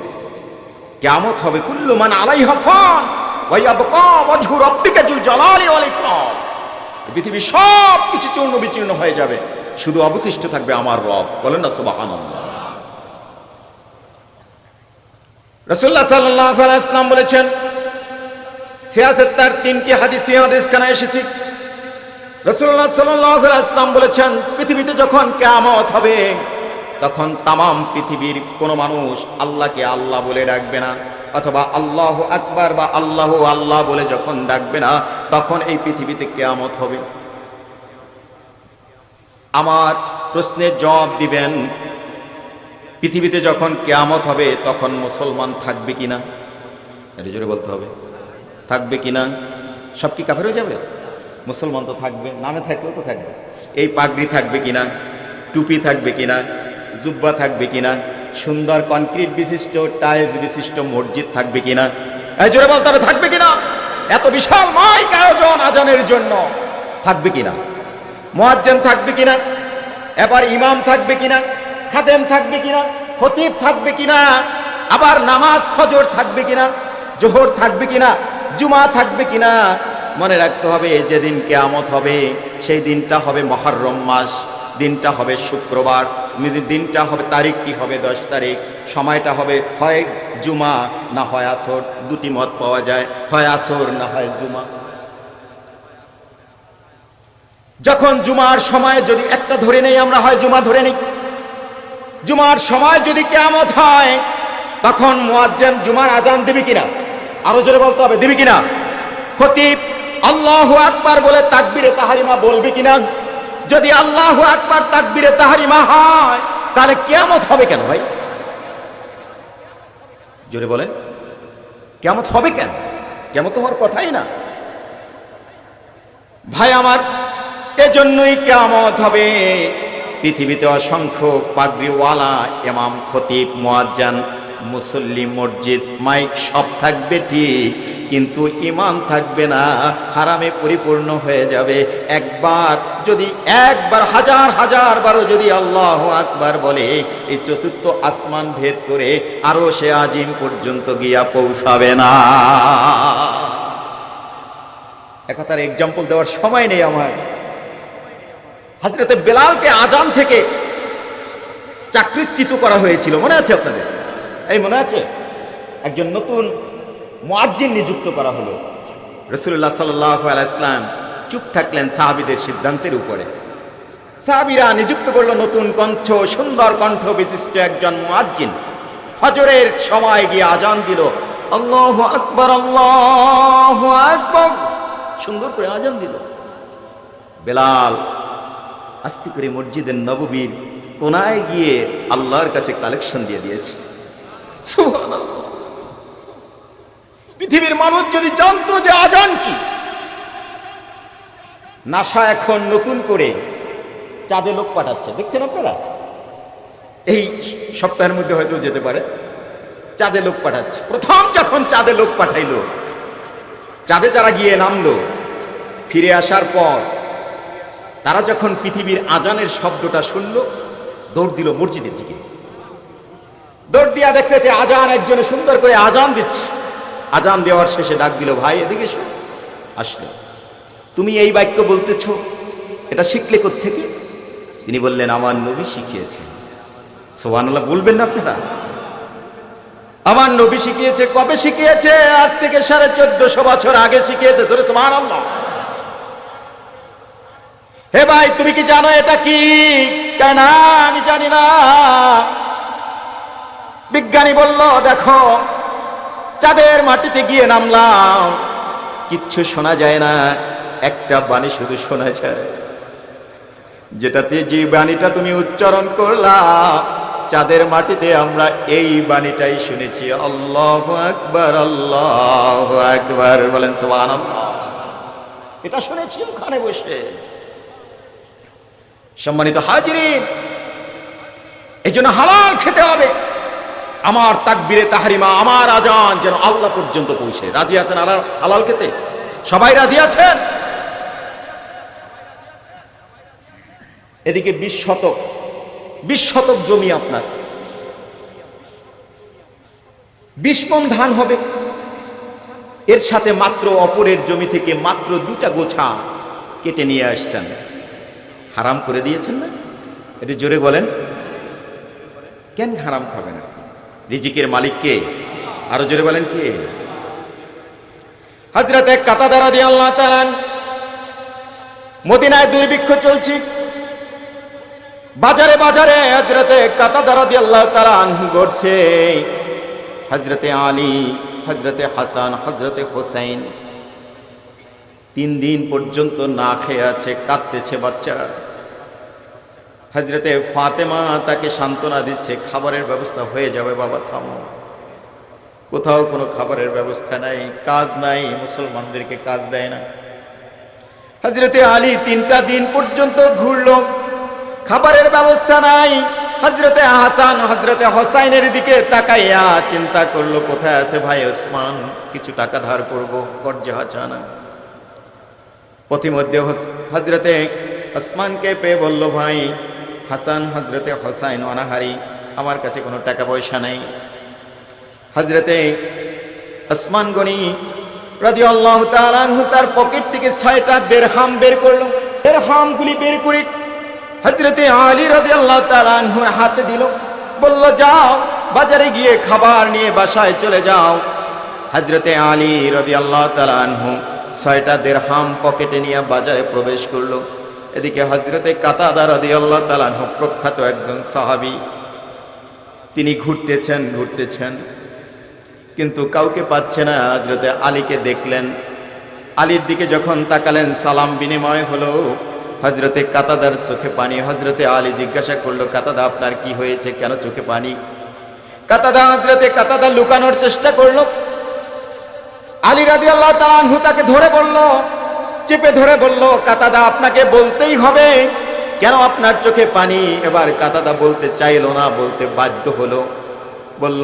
কিয়ামত হবে। কুল্লু মান আলাইহা ফান ওয়া ইয়াবকা ওয়াজহু রাব্বিকা যুল জালালি ওয়াল ইকরাম। পৃথিবী সব কিছু চূর্ণ বিচূর্ণ হয়ে যাবে, শুধু অবশিষ্ট থাকবে আমার রব। বলেন না সুবহানাল্লাহ। রাসূলুল্লাহ সাল্লাল্লাহু আলাইহি ওয়াসাল্লাম বলেছেন, সিয়াসত তার 3টি হাদিসখানা এসেছে। রাসূলুল্লাহ সাল্লাল্লাহু আলাইহি ওয়াসাল্লাম বলেছেন, পৃথিবীতে যখন কিয়ামত হবে, তখন তামাম পৃথিবীর কোনো মানুষ আল্লাহকে আল্লাহ বলে ডাকবে না, অথবা আল্লাহু আকবার বা আল্লাহু আল্লাহ বলে যখন ডাকবে না, তখন এই পৃথিবীতে কিয়ামত হবে। আমার প্রশ্নের জবাব দিবেন, পৃথিবীতে যখন কিয়ামত হবে তখন মুসলমান থাকবে কিনা? এটা জোরে বলতে হবে, থাকবে কিনা? সব কি কাফের হয়ে যাবে? মুসলমান তো থাকবে, নামে থাকলেও তো থাকবে। এই পাগড়ি থাকবে কিনা? টুপি থাকবে কিনা? জুব্বা থাকবে কিনা? সুন্দর কনক্রিট বিশিষ্ট টাইলস বিশিষ্ট মসজিদ থাকবে কিনা? এই জোরে বলতে হবে, থাকবে কিনা? এত বিশাল মাইক আয়োজন আজানের জন্য, থাকবে কিনা? মুয়াজ্জিন থাকবে কিনা? এবার ইমাম থাকবে কিনা? খাদেম থাকবে কিনা? খতিব থাকবে কিনা? আবার নামাজ ফজর থাকবে কিনা? জোহর থাকবে কিনা? জুমা থাকবে কিনা? মনে রাখতে হবে, যেদিন কিয়ামত হবে সেই দিনটা হবে মুহররম মাস, দিনটা হবে শুক্রবার, দিনটা হবে, তারিখটি হবে 10 তারিখ, সময়টা হবে হয় জুমা না হয় আসর, দুটি মত পাওয়া যায়, হয় আসর না হয় জুমা। যখন জুমার সময় যদি একটা ধরে নেই আমরা, হয় জুমা ধরে নেই, জুমার সময় যদি কিয়ামত হয়, তখন মুয়াজ্জিন জুমার আজান দিবে কিনা? আরো জোরে বলতে হবে, দিবে কিনা? খতিব আল্লাহু আকবার বলে তাকবীরে তাহরিমা বলবে কিনা? যদি আল্লাহু আকবার তাকবীরে তাহরিমা হয়, তাহলে কিয়ামত হবে কেন ভাই? জোরে বলেন, কিয়ামত হবে কেন? কিয়ামত হওয়ার কথাই না ভাই আমার। এজন্যই কিয়ামত হবে। পৃথিবীতে অসংখ্য পাগড়িওয়ালা ইমাম, খতিব, মুয়াজ্জিন, মুসল্লি, মসজিদ, মাইক সব থাকবে ঠিক, কিন্তু ঈমান থাকবে না, হারামে পরিপূর্ণ হয়ে যাবে। একবার হাজার বারও যদি আল্লাহু আকবার বলে, এই চতুর্থ আসমান ভেদ করে আরো সে আজিম পর্যন্ত গিয়া পৌঁছাবে না। একথার এক্সাম্পল দেওয়ার সময় নেই আমার। হযরতে বেলালকে আজান থেকে চাকরিচ্যুত করা হয়েছিল, মনে আছে আপনাদের? এই মনে আছে? একজন নতুন মুয়াজ্জিন নিযুক্ত করা হলো। রাসূলুল্লাহ সাল্লাল্লাহু আলাইহি ওয়াসাল্লাম চুপ থাকলেন সাহাবীদের সিদ্ধান্তের উপরে। সাহাবীরা নিযুক্ত করলো নতুন কণ্ঠ, সুন্দর কণ্ঠ বিশিষ্ট একজন মুয়াজ্জিন। ফজরের সময় গিয়ে আজান দিল, আল্লাহু আকবার, আল্লাহু আকবার, সুন্দর করে আজান দিল। বেলাল আস্তে করে মসজিদের নববীর কোনায় গিয়ে আল্লাহর কাছে কালেকশন দিয়ে দিয়েছে। সুবহানাল্লাহ। পৃথিবীর মানুষ যদি জানতো যে আজান কি। নাসা এখন নতুন করে চাঁদে লোক পাঠাচ্ছে, দেখছেন আপনারা? এই সপ্তাহের মধ্যে হয়তো যেতে পারে, চাঁদে লোক পাঠাচ্ছে। প্রথম যখন চাঁদে লোক পাঠাইলো, চাঁদে যারা গিয়ে নামলো, ফিরে আসার পর তারা যখন পৃথিবীর আজানের শব্দটা শুনলো, দৌড় দিল মসজিদের দিকে। দৌড় দিয়া দেখতেছে আজান, একজনে সুন্দর করে আজান দিচ্ছে। আজান দেওয়ার শেষে ডাক দিল, ভাই এদিকে এসো। আসলো, তুমি এই বাক্য বলতেছ, এটা শিখলে কোত্থেকে? তিনি বললেন, আমার নবী শিখিয়েছে। সুবহানাল্লাহ বলবেন না আপনারা? আমার নবী শিখিয়েছে। কবে শিখিয়েছে? আজ থেকে 1450 বছর আগে শিখিয়েছে। ধরে সুবহানাল্লাহ। হে ভাই, তুমি কি জানো এটা কি? কেন আমি জানি না। বিজ্ঞানী বলল, দেখো চাঁদের মাটিতে গিয়ে নামলাম, কিচ্ছু শোনা যায় না, একটা বাণী শুধু শোনা যায়, যেটাতে যে বাণীটা তুমি উচ্চারণ করলা, চাঁদের মাটিতে আমরা এই বাণীটাই শুনেছি, আল্লাহু আকবার, আল্লাহু আকবার। বলেন সুবহানাল্লাহ। এটা শুনেছি ওখানে বসে। সম্মানিত হাজিরিন, এই জন্য হালাল খেতে হবে। আমার তাকবীরে তাহরিমা, আমার আজান যেন আল্লাহ পর্যন্ত পৌঁছে। রাজি আছেন হালাল খেতে? সবাই রাজি আছেন? এদিকে 20 শতক জমি, আপনার 20 মণ ধান হবে। এর সাথে মাত্র অপরের জমি থেকে মাত্র 2টা গোছা কেটে নিয়ে আসছেন। হারাম করে দিয়েছেন না? এটা জোরে বলেন। কেন হারাম খাবেন? রিজিকের মালিক কে? আরো জোরে বলেন কে? হযরতে কাতাদা রাদিয়াল্লাহু তাআলা, মদিনায় দুর্ভিক্ষ চলছে, বাজারে বাজারে হযরতে কাতাদা রাদিয়াল্লাহু তাআলা ঘুরছে। হযরতে আলী, হযরতে হাসান, হযরতে হোসেন 3 দিন পর্যন্ত না খেয়ে আছে, কাঁদতেছে বাচ্চা। হযরতে ফাতেমা তাকে সান্ত্বনা দিচ্ছে, খাবারের ব্যবস্থা হয়ে যাবে বাবা, থামো। কোথাও কোনো খাবারের ব্যবস্থা নাই, কাজ নাই, মুসলমানদেরকে কাজ দেয় না। হযরতে আলী 3টা দিন পর্যন্ত ঘুরলো, খাবারের ব্যবস্থা নাই। হযরতে হাসান, হযরতে হোসাইনের দিকে তাকাইয়া চিন্তা করলো, কোথায় আছে ভাই ওসমান, কিছু টাকা ধার করবো, কর্জে হাসানা। পথিমধ্যে হযরতে ওসমানকে পেয়ে বলল, ভাই হাসান, হযরতে হোসাইন অনাহারি, আমার কাছে কোনো টাকা পয়সা নেই। হযরতে ওসমান গনি রাদিয়াল্লাহু তাআলা আনহু তার পকেট থেকে 6টা দিরহাম বের করলো। দিরহামগুলি বের করে হযরতে আলী রাদিয়াল্লাহু তাআলা আনহুর হাতে দিল, বলল, যাও বাজারে গিয়ে খাবার নিয়ে বাসায় চলে যাও। হযরতে আলী রাদিয়াল্লাহু তাআলা আনহু 6টা দিরহাম পকেটে নিয়ে বাজারে প্রবেশ করলো। এদিকে হযরতে কাতাদা রাদিয়াল্লাহু তাআলা আনহু প্রখ্যাত একজন সাহাবী, তিনি ঘুরতেছেন কিন্তু কাউকে পাচ্ছে না। হযরতে আলীকে দেখলেন, আলীর দিকে যখন তাকালেন, সালাম বিনিময় হলো। হযরতে কাতাদার চোখে পানি। হযরতে আলী জিজ্ঞাসা করলো, কাতাদা আপনার কি হয়েছে, কেন চোখে পানি? হযরতে কাতাদা লুকানোর চেষ্টা করলো। আলী রাদিয়াল্লাহু তাআলা আনহু তাকে চেপে ধরে বলল, কাতাদা আপনাকে বলতেই হবে, কেন আপনার চোখে পানি? এবার কাতাদা বলতে চাইলো না, বলতে বাধ্য হলো। বলল,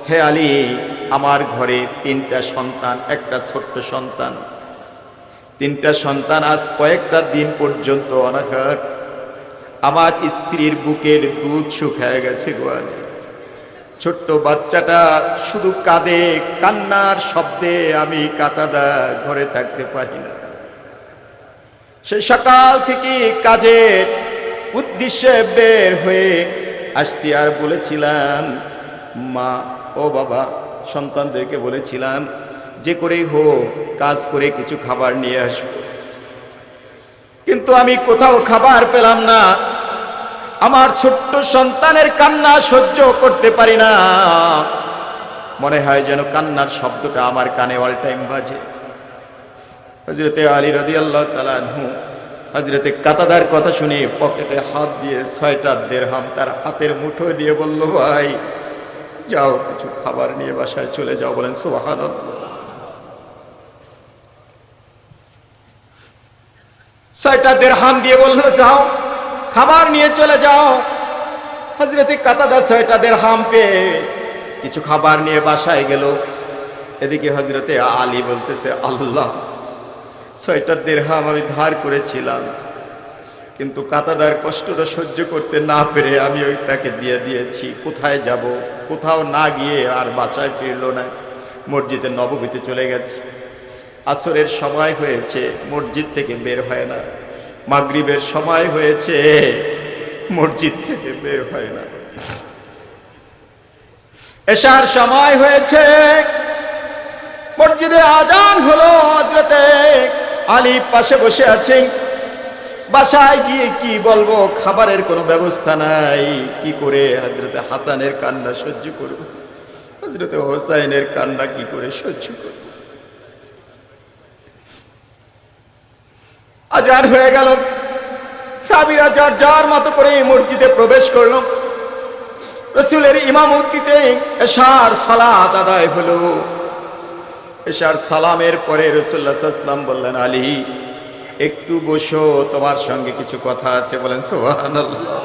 হে আলী, আমার ঘরে 3টা সন্তান, একটা ছোট্ট সন্তান। 3টা সন্তান আজ কয়েকটা দিন পর্যন্ত অনাহার। আমার স্ত্রীর বুকের দুধ শুকিয়ে গেছে গো আলী। ছোট্ট বাচ্চাটা শুধু কাঁদে, কান্নার শব্দে আমি কাতাদা ঘরে থাকতে পারি না। সে সকাল থেকে কাজের উদ্দেশ্যে বের হয়ে আসছি, আর বলেছিলাম মা ও বাবা, সন্তানদেরকে বলেছিলাম যে করেই হোক কাজ করে কিছু খাবার নিয়ে আসবো, কিন্তু আমি কোথাও খাবার পেলাম না। আমার ছোট্ট সন্তানের কান্না সহ্য করতে পারি না, মনে হয় যেন কান্নার শব্দটা আমার কানে অল টাইম বাজে। হযরতে আলী রাদিয়াল্লাহু তাআলা আনহু হযরতে কাতাদার কথা শুনে পকেটে হাত দিয়ে 6টা দিরহাম তার হাতের মুঠো দিয়ে বলল, ভাই যাও কিছু খাবার নিয়ে বাসায় চলে যাও। বলেন সুবহানাল্লাহ। 6টা দিরহাম দিয়ে বলল, যাও খাবার নিয়ে চলে যাও। হযরতে কাতাদা 6টা দিরহাম পেয়ে কিছু খাবার নিয়ে বাসায় গেল। এদিকে হযরতে আলী বলতেছে, আল্লাহ, 6টা দিরহাম আমি ধার করেছিলাম, কিন্তু কাতাদার কষ্টটা সহ্য করতে না পেরে আমি ওইটাকে দিয়ে দিয়েছি। কোথায় যাব? কোথাও না গিয়ে আর বাসায় ফিরলো না, মসজিদে নববীতে চলে গেছে। আসরের সময় হয়েছে, মসজিদ থেকে বের হয় না। মাগরিবের সময় হয়েছে, মসজিদ থেকে বের হয় না। এশার সময় হয়েছে, মসজিদে আজান হলো। হযরতে আলী পাশে বসে আছেন। বাসায় গিয়ে কি বলবো, খাবারের কোনো ব্যবস্থা নাই, কি করে হযরতে হাসানের কান্না সহ্য করব, হযরতে হোসাইনের কান্না কি করে সহ্য করব। আজান হয়ে গেল, সাহাবীরা যার যার মতো করে মসজিদে প্রবেশ করলো। রাসূলের ইমামতিতে এশার সালাত আদায় হলো। এশার সালামের পরে রাসূলুল্লাহ সাল্লাল্লাহু আলাইহি ওয়াসাল্লাম বললেন, আলী একটু বসো, তোমার সঙ্গে কিছু কথা আছে। বলেন সুবহানাল্লাহ।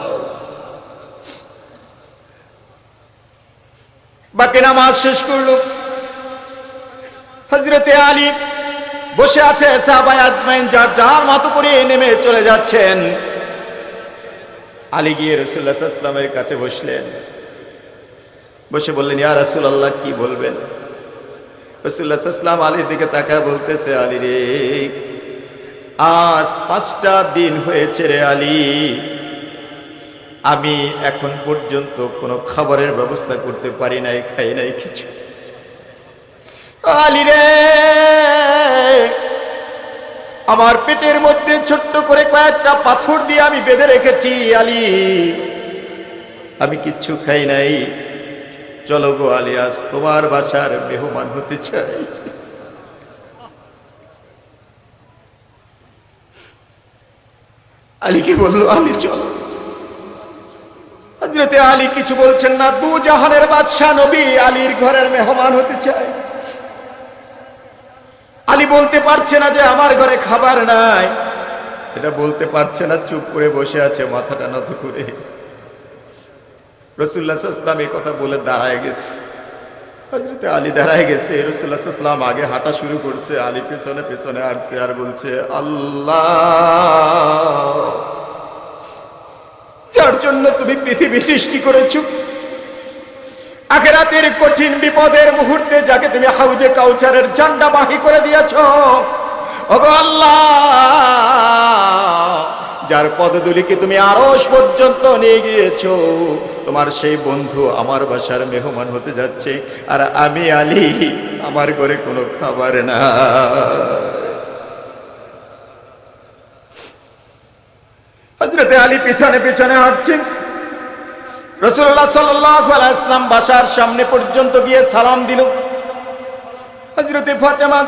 বাকি নামাজ শেষ করলো। হযরতে আলী বসে আছে, সাহাবায়ে আজমাইন যার যার মতো করে নেমে চলে যাচ্ছেন। আলী গিয়ে রাসূলুল্লাহ সাল্লাল্লাহু আলাইহি ওয়াসাল্লামের কাছে বসলেন, বসে বললেন, ইয়া রাসূলুল্লাহ, কি বলবেন? রাসূলুল্লাহ সাল্লাল্লাহু আলাইহি ওয়াসাল্লাম আলীর দিকে তাকায় বলতেছে, আলী রে, আজ 5টা দিন হয়েছে রে আলী, আমি এখন পর্যন্ত কোনো খাবারের ব্যবস্থা করতে পারি নাই, খাই নাই কিছু। আলী রে, আমার পেটের মধ্যে ছোট্ট করে কয়েকটা পাথর দিয়ে আমি বেঁধে রেখেছি আলী, আমি কিচ্ছু খাই নাই। চলো গো আলী, আজ তোমার বাসার মেহমান হতে চাই। আলীকে বলল, আলী চলো। হযরতে আলী কিছু বলছেন না, দু জাহানের বাদশা নবী আলীর ঘরের মেহমান হতে চায়। আলী বলতে পারছে না যে আমার ঘরে খাবার নাই, এটা বলতে পারছে না, চুপ করে বসে আছে মাথাটা নত করে। রাসূলুল্লাহ সাল্লাল্লাহু আলাইহি ওয়াসাল্লাম এই কথা বলে দাঁড়ায় গেছে। হযরতে আলী দাঁড়ায় গেছে, রাসূলুল্লাহ সাল্লাল্লাহু আলাইহি ওয়াসাল্লাম আগে হাঁটা শুরু করছে, আলী পেছনে পেছনে হাঁটছে আর বলছে, আল্লাহ, যার জন্য তুমি পৃথিবী সৃষ্টি করেছো, আখিরাতের কঠিন বিপদের মুহূর্তে যাকে তুমি হাউজে কাউসারের ঝান্ডা বাহি করে দিয়েছো, ওগো আল্লাহ, যার পদধূলিকে তুমি আরশ পর্যন্ত নিয়ে গিয়েছো, তোমার সেই বন্ধু আমার বাসার মেহমান হতে যাচ্ছে, আর আমি আলী, আমার ঘরে কোনো খাবার না। হযরতে আলী পিছনে পিছনে হাঁটছেন। রাসূলুল্লাহ সাল্লাল্লাহু আলাইহি ওয়াসাল্লাম বাসার সামনে পর্যন্ত গিয়ে সালাম দিল। হযরতে ফাতেমা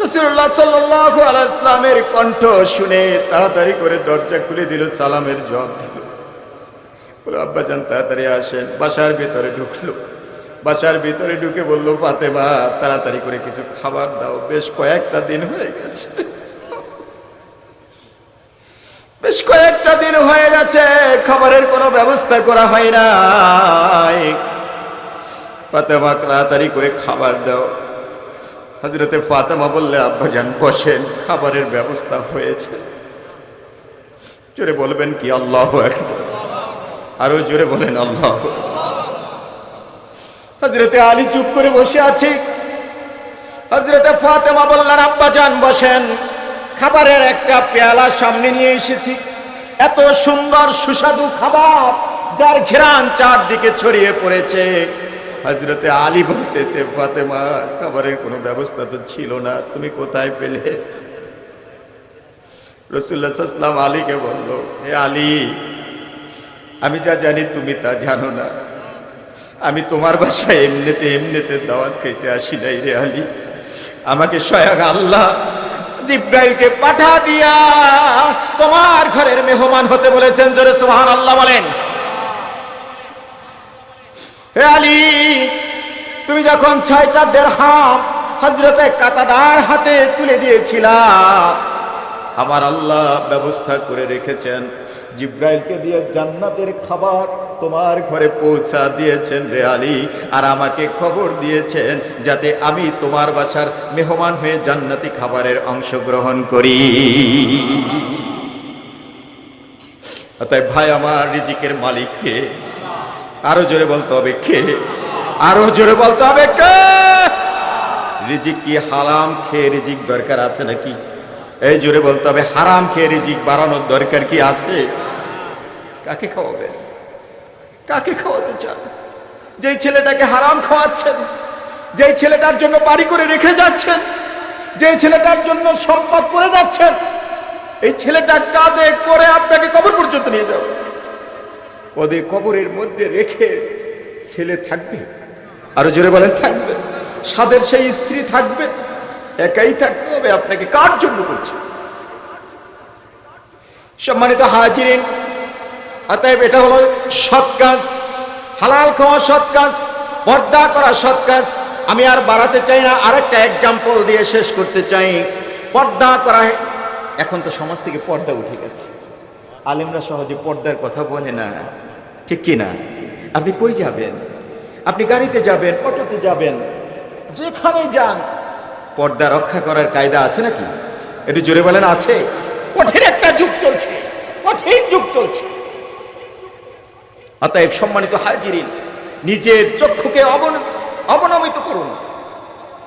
রাসূলুল্লাহ সাল্লাল্লাহু আলাইহি ওয়াসাল্লামের কণ্ঠ শুনে তাড়াতাড়ি করে দরজা খুলে দিল, সালামের জবাব দিল। বলে, আব্বাজান তাড়াতাড়ি আসেন। বাসার ভিতরে ঢুকলো। বাসার ভিতরে ঢুকে বলল, ফাতেমা, তাড়াতাড়ি করে কিছু খাবার দাও, বেশ কয়েকটা দিন হয়ে গেছে, বেশ কয়েকটা দিন হয়ে গেছে খাবারের কোনো ব্যবস্থা করা হয় নাই। ফাতেমা, তাড়াতাড়ি করে খাবার দাও। হযরতে ফাতেমা বললে, আব্বাজান বসেন, খাবারের ব্যবস্থা হয়েছে। জোরে বলবেন কি আল্লাহু আকবার? আরো জোরে বলেন আল্লাহু আকবার। হযরতে আলী চুপ করে বসে আছে। হযরতে ফাতেমা বললেন, আব্বাজান বসেন, খাবারের একটা পেয়ালা সামনে নিয়ে এসেছি। এত সুন্দর সুস্বাদু খাবার, যার ঘ্রাণ চারদিকে ছড়িয়ে পড়েছে। হযরতে আলী বলতেছে, ফাতেমা, খাবারের কোনো ব্যবস্থা তো ছিল না, তুমি কোথায় পেলে? রাসূলুল্লাহ সাল্লাল্লাহু আলাইহি ওয়াসাল্লাম আলীকে বলল, হে আলী, আমি যা জানি তুমি তা জানো না। আমি তোমার বাসায় এমনিতে দাওয়াত খেতে আসি নাই রে আলী। আমাকে স্বয়ং আল্লাহ জিব্রাইলকে পাঠা দিয়া তোমার ঘরের মেহমান হতে বলেছেন। জোরে সুবহানাল্লাহ বলেন। হে আলী, তুমি যখন 6টা দিরহাম হযরতে কাতাদার হাতে তুলে দিয়েছিলা, আমার আল্লাহ ব্যবস্থা করে রেখেছেন, জিব্রাইলকে দিয়ে জান্নাতের খাবার তোমার ঘরে পৌঁছা দিয়েছেন রে আলী। আর আমাকে খবর দিয়েছেন যাতে আমি তোমার বাসার মেহমান হয়ে জান্নাতি খাবারের অংশগ্রহণ করি। অতএব ভাই আমার, রিজিকের মালিক কে? আরো জোরে বলতে হবে কে? আরো জোরে বলতে হবে কে? রিজিক কি হারাম খেয়ে রিজিক দরকার আছে নাকি? এই জোরে বলতে হবে, হারাম খেয়ে রিজিক বাড়ানোর দরকার কি আছে? কাকে খাওয়াবে? কাকে খাওয়াতে চান? যেই ছেলেটাকে হারাম খাওয়াচ্ছেন, যেই ছেলেটার জন্য বাড়ি করে রেখে যাচ্ছেন, যেই ছেলেটার জন্য সম্পদ করে যাচ্ছেন, এই ছেলেটা কাঁধে করে আপনাকে কবর পর্যন্ত নিয়ে যাবে। ওদের কবরের মধ্যে রেখে ছেলে থাকবে? আরো জোরে বলেন থাকবে? সাদের সেই স্ত্রী থাকবে? একাই থাকতে হবে আপনাকে। কার জন্য করছে? সম্মানিত হাজিরিন, অতএব এটা হলো সৎ কাজ, হালাল খাওয়া সৎ কাজ, পর্দা করা সৎ কাজ। আমি আর বাড়াতে চাই না, আরেকটা এক্সাম্পল দিয়ে শেষ করতে চাই। পর্দা করা, এখন তো সমাজ থেকে পর্দা উঠে গেছে, আলেমরা সহজে পর্দার কথা বলে না, ঠিক কি না? আপনি কই যাবেন? আপনি গাড়িতে যাবেন, অটোতে যাবেন, যেখানেই যান, পর্দা রক্ষা করার কায়দা আছে নাকি? একটু জোরে বলেন, আছে? কঠিন একটা যুগ চলছে, কঠিন যুগ চলছে। অতএব সম্মানিত হাজিরিন, নিজের চক্ষুকে অবনমিত করুন।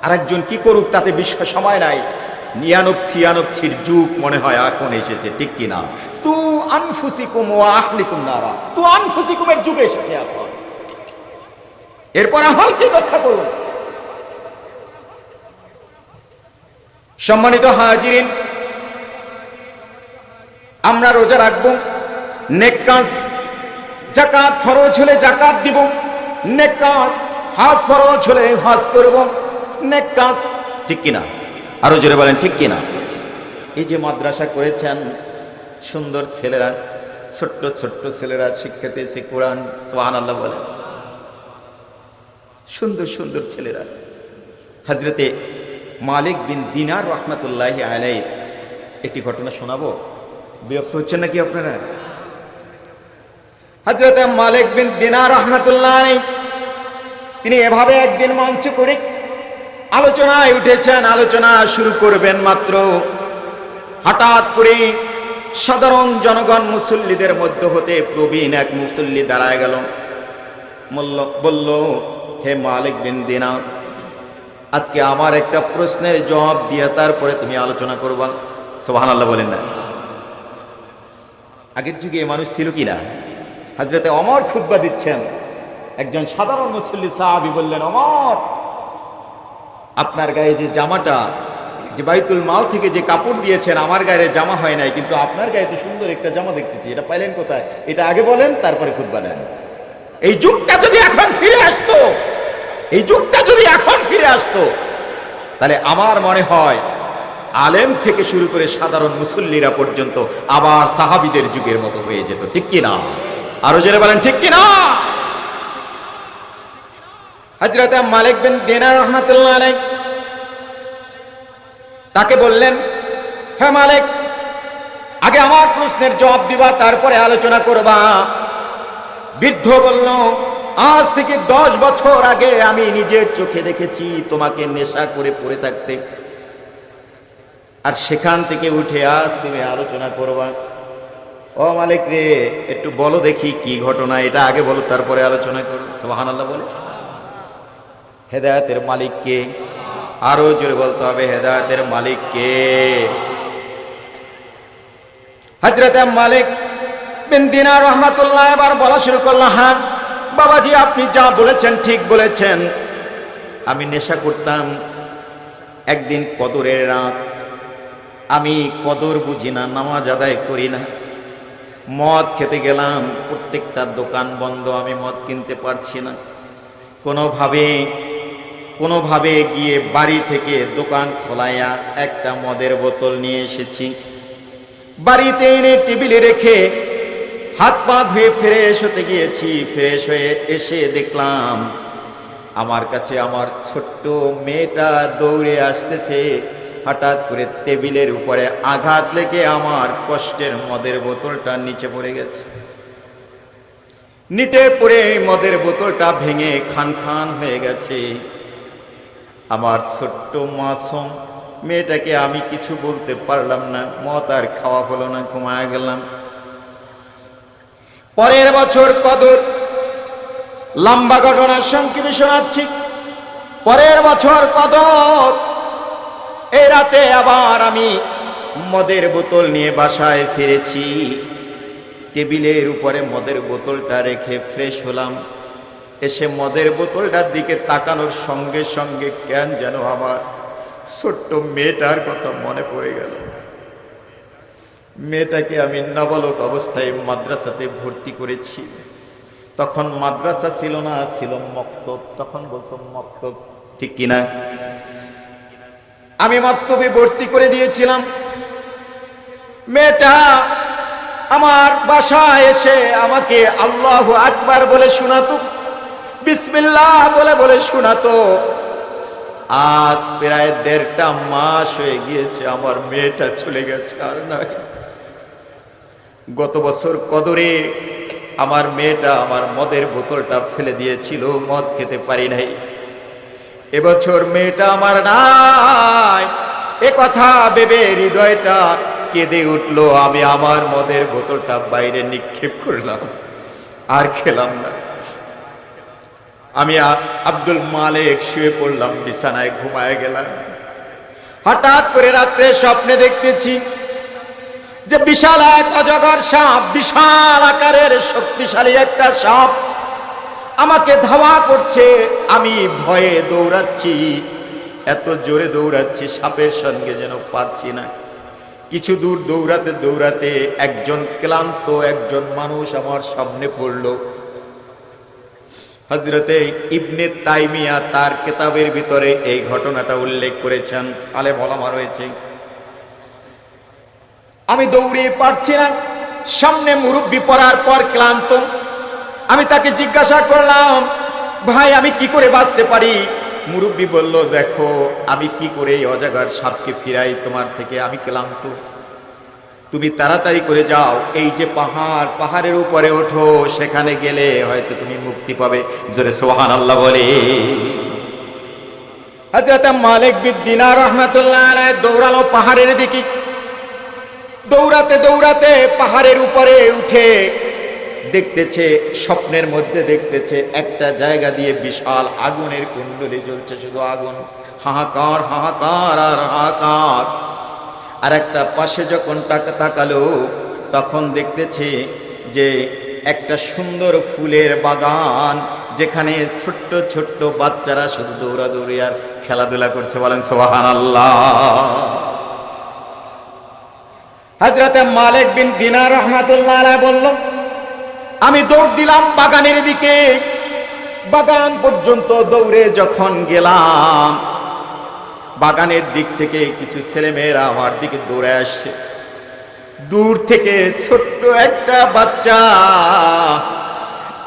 আরেকজন কি করুক তাতে বিশ্বাস সময় নাই। নিয়ানবছির যুগ মনে হয় এখন এসেছে, ঠিক কিনা? তু আনফুসিকুম ওয়া আহলিকুম নারা, তু আনফুসিকুমের যুগ এসেছে এখন। এরপর আহলকে রক্ষা করুন। সম্মানিত হাজিরিন, আমরা রোজা রাখবো, নেক কাজ, যাকাত ফরজ হলে যাকাত দিব, নেক কাজ, হজ ফরজ হলে হজ করব, নেক কাজ, ঠিক কিনা? আরো জোরে বলেন, ঠিক কিনা? এই যে মাদ্রাসা করেছেন, সুন্দর ছেলেরা, ছোট্ট ছোট্ট ছেলেরা শিক্ষা পেয়েছে কোরআন, সুবহানাল্লাহ বলেন, সুন্দর সুন্দর ছেলেরা। হযরতে মালিক বিন দিনার রহমাতুল্লাহি আলাইহি একটি ঘটনা শোনাবো, বিরক্ত হচ্ছেন নাকি আপনারা? হযরতে মালিক বিন দিনার রহমাতুল্লাহি আলাইহি তিনি এভাবে একদিন মঞ্চ করে আলোচনায় উঠেছেন, আলোচনা শুরু করবেন মাত্র হঠাৎ করে সাধারণ জনগণ মুসল্লিদের মধ্য হতে প্রবীণ এক মুসল্লি দাঁড়ায় গেল, বলল, হে মালিক বিন দিনার, আজকে আমার একটা প্রশ্নের জবাব দিয়ে তারপরে তুমি আলোচনা করবা। সুবহানাল্লাহ বলেন না? আগের যুগে মানুষ ছিল কিনা? হযরতে ওমর খুতবা দিচ্ছেন, একজন সাধারণ মুসল্লি সাহাবী বললেন, ওমর, আপনার গায়ে যে জামাটা, যে বাইতুল মাল থেকে যে কাপড় দিয়েছেন, আমার গায়ে জামা হয় নাই, কিন্তু আপনার গায়ে তো সুন্দর একটা জামা দেখতেছি, এটা পাইলেন কোথায়? এটা আগে বলেন, তারপরে খুতবা দেন। এই যুগটা যদি এখন ফিরে আসতো, এই যুগটা যদি এখন ফিরে আসতো, তাহলে আমার মনে হয় আলেম থেকে শুরু করে সাধারণ মুসল্লিরা পর্যন্ত আবার সাহাবীদের যুগের মতো হয়ে যেত, ঠিক কিনা? আরো জোরে বলেন, ঠিক কিনা? হযরতে মালিক বিন দিনার রাহমাতুল্লাহ আলাইহি তাকে বললেন, হে মালিক, আগে আমার প্রশ্নের জবাব দিবা, তারপরে আলোচনা করবা। বৃদ্ধ বলল, আজ থেকে 10 বছর আগে আমি নিজের চোখে দেখেছি তোমাকে নেশা করে পড়ে থাকতে, আর সেখান থেকে উঠে আজ তুমি আলোচনা করবা। ও মালিক রে, একটু বলো দেখি কি ঘটনা, এটা আগে বলো, তারপরে আলোচনা করো। সুবহানাল্লাহ বলে। হেদায়েতের মালিক কে? আরো জোরে বলতে হবে, হেদায়েতের মালিক কে? হযরতে মালিক বিন দিনার রাহমাতুল্লাহ এবার বলা শুরু করলেন, হ্যাঁ বাবাজি, আপনি যা বলেছেন ঠিক বলেছেন। আমি নেশা করতাম। একদিন কদরের রাত, আমি কদর বুঝি না, নামাজ আদায় করি না, মদ খেতে গেলাম, প্রত্যেকটা দোকান বন্ধ, আমি মদ কিনতে পারছি না। কোনোভাবে গিয়ে বাড়ি থেকে দোকান খোলাইয়া একটা মদের বোতল নিয়ে এসেছি। বাড়িতে এনে টেবিলে রেখে হাত পা ধুয়ে ফ্রেশ হতে গিয়েছি। ফ্রেশ হয়ে এসে দেখলাম আমার কাছে আমার ছোট্ট মেয়েটা দৌড়ে আসতেছে। হঠাৎ করে টেবিলের উপরে আঘাত লেগে আমার কষ্টের মদের বোতলটা নিচে পড়ে গেছে। নিচে পড়ে মদের বোতলটা ভেঙে খান খান হয়ে গেছে। আমার ছোট্ট মাসুম মেয়েটাকে আমি কিছু বলতে পারলাম না, মদ আর খাওয়া হলো না, ঘুমায় গেলাম। পরের বছর কদর, লম্বা ঘটনার সংক্ষেপে শোনাচ্ছি। পরের বছর কদর, এই রাতে আবার আমি মদের বোতল নিয়ে বাসায় ফিরেছি। টেবিলের উপরে মদের বোতলটা রেখে ফ্রেশ হলাম। এসে মদের বোতলটার দিকে তাকানোর সঙ্গে সঙ্গে কেন যেন আমার ছোট্ট মেয়েটার কথা মনে পড়ে গেল। মেয়েটাকে আমি নাবালক অবস্থায় মাদ্রাসাতে ভর্তি করেছি। তখন মাদ্রাসা ছিল না, ছিল মক্তব। তখন বলতো মক্তব, ঠিক কিনা? আমি মক্তবে ভর্তি করে দিয়েছিলাম। মেয়েটা আমার বাসায় এসে আমাকে আল্লাহু আকবার বলে শোনাতো, বিসমিল্লাহ বলে বলে শোনাতো। আজ প্রায় 1.5 মাস হয়ে গিয়েছে, আমার মেয়েটা চলে গেছে, আর নাই। গত বছর কদরে আমার মেয়েটা আমার মদের বোতলটা ফেলে দিয়েছিল, মদ খেতে পারি নাই। এবছর মেয়েটা আমার নাই, এ কথা ভেবে হৃদয়টা কেঁদে উঠলো। আমি আমার মদের বোতলটা বাইরে নিক্ষেপ করলাম, আর খেলাম না। আমি আব্দুল মালিক শুয়ে পড়লাম, বিছানায় ঘুমায় গেলাম। হঠাৎ করে রাত্রে স্বপ্নে দেখতেছি যে বিশাল এক অজগর সাপ, বিশাল আকারের শক্তিশালী একটা সাপ আমাকে ধাওয়া করছে। আমি ভয়ে দৌড়াচ্ছি, এত জোরে দৌড়াচ্ছি সাপের সঙ্গে যেন পারছি না। কিছু দূর দৌড়াতে দৌড়াতে একজন ক্লান্ত একজন মানুষ আমার সামনে পড়ল। হযরতে ইবনে তাইমিয়া তার কিতাবের ভিতরে এই ঘটনাটা উল্লেখ করেছেন, আলেম ওলামা রয়েছে। আমি দৌড়িয়ে পারছি না, সামনে মুরব্বি পড়ার পর ক্লান্ত। আমি তাকে জিজ্ঞাসা করলাম, ভাই আমি কি করে বাঁচতে পারি? মুরব্বি বলল, দেখো আমি কি করে এই অজগর সাপকে ফিরাই তোমার থেকে, আমি ক্লান্ত। তুমি তাড়াতাড়ি করে যাও, এই যে পাহাড়, পাহাড়ের উপরে ওঠো, সেখানে গেলে হয়তো তুমি মুক্তি পাবে। জোরে সুবহানাল্লাহ বলে। হযরত মালিক বিন দিনার রাহমাতুল্লাহ আলাইহি দৌড়ালো পাহাড়ের দিকে। দৌড়াতে দৌড়াতে পাহাড়ের উপরে উঠে দেখতেছে, স্বপ্নের মধ্যে দেখতেছে একটা জায়গা দিয়ে বিশাল আগুনের কুণ্ডলী জ্বলছে, শুধু আগুন, হাহাকার হাহাকার আর হাহাকার। আর একটা পাশে যখন তাকালো তখন দেখতেছে যে একটা সুন্দর ফুলের বাগান, যেখানে ছোট্ট ছোট্ট বাচ্চারা শুধু দৌড়াদৌড়ি আর খেলাধুলা করছে। বলেন সুবহানাল্লাহ। হযরত মালিক বিন দিনার রাহমাতুল্লাহ আলাইহি বলল, আমি দৌড় দিলাম বাগানের দিকে। বাগান পর্যন্ত দৌড়ে যখন গেলাম, বাগানের দিক থেকে কিছু ছেলেমেয়েরা আমার দিকে দৌড়ে আসছে। দূর থেকে ছোট্ট একটা বাচ্চা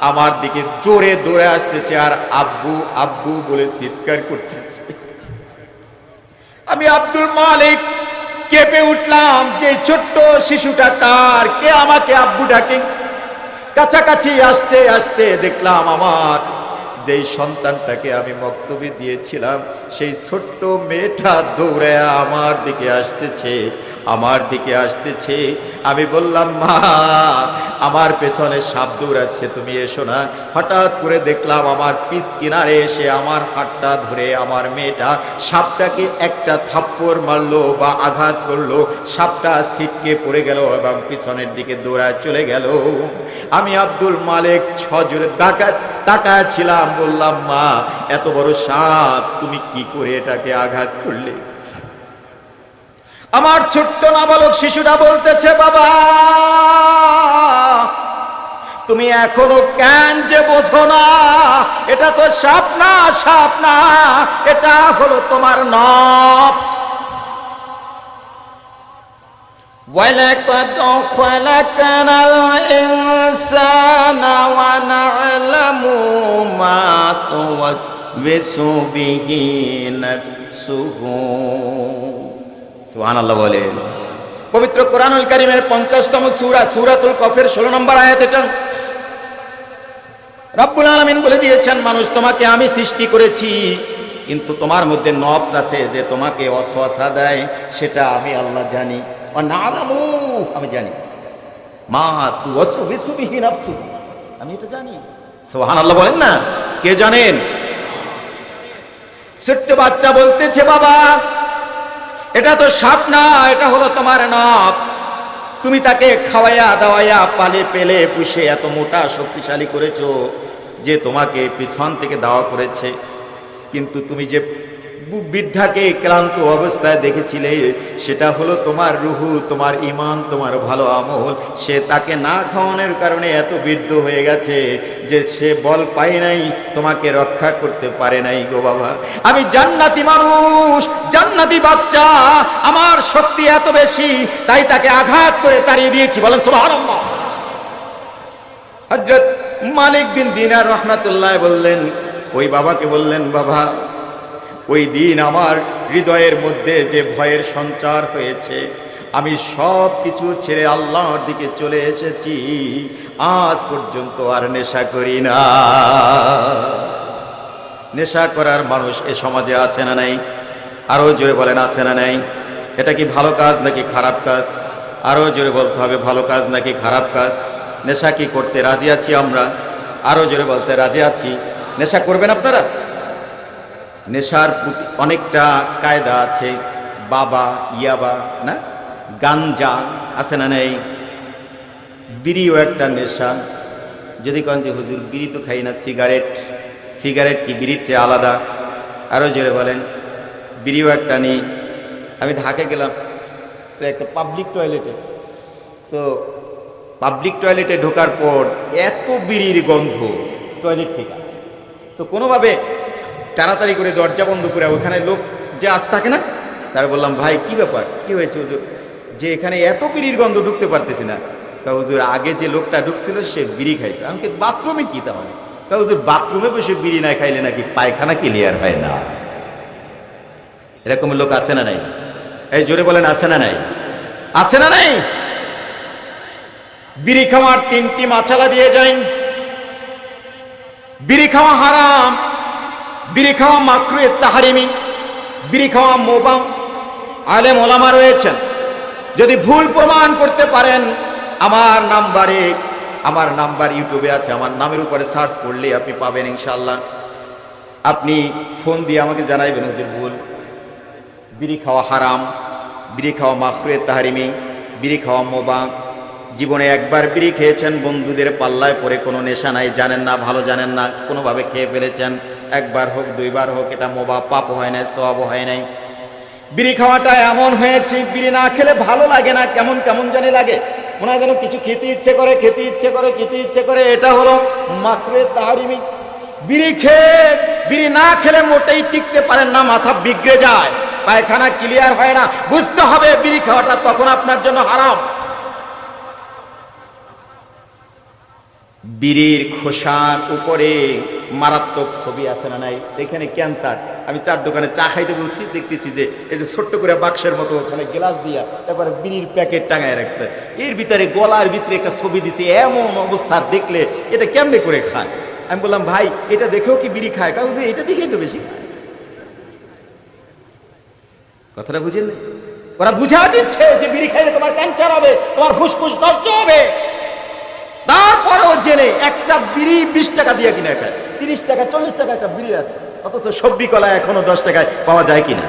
আমার দিকে জোরে দৌড়ে আসতেছে আর আব্বু আব্বু বলে চিৎকার করতেছে। আমি আব্দুল মালিক কেঁপে উঠলাম যে ছোট্ট শিশুটা কার, কে আমাকে আব্বু ডাকে। কাছাকাছি আসতে আসতে দেখলাম আমার যেই সন্তানটাকে আমি মক্তবে দিয়েছিলাম, সেই ছোট্ট মেয়েটা দৌড়ে আমার দিকে আসতেছে, আমার দিকে আসতেছে। আমি বললাম, মা আমার পেছনে সাপ দৌড়াচ্ছে, তুমি এসো না। হঠাৎ করে দেখলাম আমার পিচ কিনারে এসে আমার হাতটা ধরে আমার মেয়েটা সাপটাকে একটা থাপ্পড় মারলো বা আঘাত করলো। সাপটা ছিটকে পড়ে গেল এবং পিছনের দিকে দৌড়ায় চলে গেল। আমি আব্দুল মালিক সজোরে তাকায় ছিলাম, বললাম, মা এত বড় সাপ তুমি কি করে এটাকে আঘাত করলে? আমার ছোট্ট নাবালক শিশুটা বলতেছে, বাবা তুমি এখনো কেন যে বোঝো না, এটা তো সাপ না, সাপ না, এটা হলো তোমার নফস। وَلَقَدْ خَلَقْنَا الْإِنسَانَ وَنَعْلَمُ مَا تُوَسْوِسُ بِهِ نَفْسُهُ। সুবহানাল্লাহ বলেন। পবিত্র কোরআনুল কারীমের 50তম সূরা সূরাতুল কফের 16 নম্বর আয়াত এটা। রব্বুল আলামিন বলে দিয়েছেন, মানুষ তোমাকে আমি সৃষ্টি করেছি, কিন্তু তোমার মধ্যে নফস আছে যে তোমাকে ওয়াসওয়াসা দেয়, সেটা আমি আল্লাহ জানি। নালামু, আমি জানি। মা তুওয়াসওয়িসু বিহি নাফসু, আমি এটা জানি। সুবহানাল্লাহ বলেন না, কে জানেন? ছোট্ট বাচ্চা বলতেছে, বাবা এটা তো সাপ না, এটা হলো তোমার নফস। তুমি তাকে খাওয়াইয়া দাওয়াইয়া পালে পেলে পুষে এত মোটা শক্তিশালী করেছো যে তোমাকে পিছন থেকে দাওয়া করেছে, কিন্তু তুমি যে বৃদ্ধাকে ক্লান্ত অবস্থায় দেখেছিলে, সেটা হলো তোমার রুহু, তোমার ঈমান, তোমার ভালো আমল। সে তাকে না খাওয়ানোর কারণে এত বৃদ্ধ হয়ে গেছে যে সে বল পায় নাই, তোমাকে রক্ষা করতে পারে নাই গো বাবা। আমি জান্নাতি মানুষ, জান্নাতি বাচ্চা, আমার শক্তি এত বেশি, তাই তাকে আঘাত করে তাড়িয়ে দিয়েছি। বলেন সুবহানাল্লাহ। হযরত মালিক বিন দিনার রাহমাতুল্লাহ বললেন, ওই বাবাকে বললেন, বাবা ওই দিন আমার হৃদয়ের মধ্যে যে ভয়ের সঞ্চার হয়েছে, আমি সব কিছু ছেড়ে আল্লাহর দিকে চলে এসেছি, আজ পর্যন্ত আর নেশা করি না। নেশা করার মানুষ এ সমাজে আছে না নাই? আরো জোরে বলেন, আছে না নাই? এটা কি ভালো কাজ নাকি খারাপ কাজ? আরো জোরে বলতে হবে, ভালো কাজ নাকি খারাপ কাজ? নেশা কি করতে রাজি আছি আমরা? আরো জোরে বলতে রাজি আছি। নেশা করবেন আপনারা? নেশার অনেকটা কায়দা আছে, বাবা, ইয়াবা, না গাঞ্জা আছে না নেই? বিড়িও একটা নেশা। যদি কন যে হুজুর বিড়ি তো খাই না, সিগারেট, সিগারেট কি বিড়ির চেয়ে আলাদা? আরো জোরে বলেন। বিড়িও একটা নেই। আমি ঢাকা গেলাম তো একটা পাবলিক টয়লেটে, তো পাবলিক টয়লেটে ঢোকার পর এত বিড়ির গন্ধ টয়লেট থেকে, তো কোনোভাবে তাড়াতাড়ি করে দরজা বন্ধ করে ওখানে লোক যে আজ থাকে না, তারা বললাম ভাই কি ব্যাপার, কি হয়েছে হুজুর, যে এখানে এত বিড়ির গন্ধ ঢুকতে পারতেছি না? তা হুজুর আগে যে লোকটা ঢুকছিল সে বিড়ি খাইতো। আমাকে বাথরুমে কি তাহলে? তা হুজুর বাথরুমে বসে বিড়ি না খাইলে নাকি পায়খানা ক্লিয়ার হয় না। এরকম লোক আছে না নাই? এই জোরে বলেন, আছে না নাই? আছে না নাই? বিড়ি খাওয়ার 3টি মাছালা দিয়ে যাই। বিড়ি খাওয়া হারাম, বিড়ি খাওয়া মাকরুহে তাহরিমি, বিড়ি খাওয়া মোবা। আলেম ওলামা রয়েছেন, যদি ভুল প্রমাণ করতে পারেন আমার নাম্বার ইউটিউবে আছে, আমার নামের উপরে সার্চ করলে আপনি পাবেন ইনশাআল্লাহ। আপনি ফোন দিয়ে আমাকে জানাইবেন হুজুর ভুল। বিড়ি খাওয়া হারাম, বিড়ি খাওয়া মাকরুহে তাহরিমি, বিড়ি খাওয়া মোবা। জীবনে একবার বিড়ি খেয়েছেন, বন্ধুদের পাল্লায় পড়ে, কোনো নেশা নাই, জানেন না, ভালো জানেন না, কোনোভাবে খেয়ে ফেলেছেন। একবার হোক, 2বার হোক, এটা মোবা, পাপ হয় নাই, সওয়াব হয় নাই। বিড়ি খাওয়াটা এমন হয়েছে, বিড়ি না খেলে ভালো লাগে না, কেমন কেমন জানি লাগে, মনে হয় যেন কিছু খেতে ইচ্ছে করে, খেতে ইচ্ছে করে, খেতে ইচ্ছে করে। এটা হলো মাকরুহে তাহরিমি। বিড়ি খেয়ে, বিড়ি না খেলে মোটেই টিকতে পারেন না, মাথা বিগড়ে যায়, পায়খানা ক্লিয়ার হয় না। বুঝতে হবে বিড়ি খাওয়াটা তখন আপনার জন্য হারাম। বিড়ির খোসার উপরে মারাত্মক ছবি আছে না নাই? এখানে ক্যান্সার। আমি চার দোকানে চা খাইতে বলছি, দেখতেছি যে এই যে ছোট্ট করে বাক্সের মতো ওখানে গ্লাস দিয়া তারপরে বিড়ির প্যাকেট টাঙায় রাখছে, এর ভিতরে গলার ভিতরে একটা ছবি দিছে। এমন অবস্থা দেখলে এটা কেমনে করে খায়? আমি বললাম ভাই এটা দেখেও কি বিড়ি খায়? কারণ এটা দেখেই তো বেশি খায়। কথাটা বুঝেন? ওরা বুঝা দিচ্ছে যে বিড়ি খাইলে তোমার ক্যান্সার হবে, তোমার ফুসফুস নষ্ট হবে। তারপরেও জেনে একটা বিড়ি 20 টাকা দিয়ে কিনে খায়, 30 টাকা 40 টাকা একটা বিড়ি আছে, অথচ সবজি কলা এখনো 10 টাকায় পাওয়া যায় কিনা?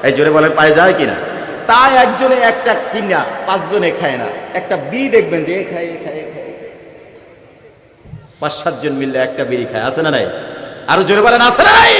এই জোরে বলেন, পাওয়া যায় কিনা? তাই একজনে একটা কিনা 5 জনে খায় না। একটা বিড়ি দেখবেন যে খায় 5-7 জন মিললে একটা বিড়ি খায়, আছে না নাই? আরো জোরে বলেন, আছে না নাই?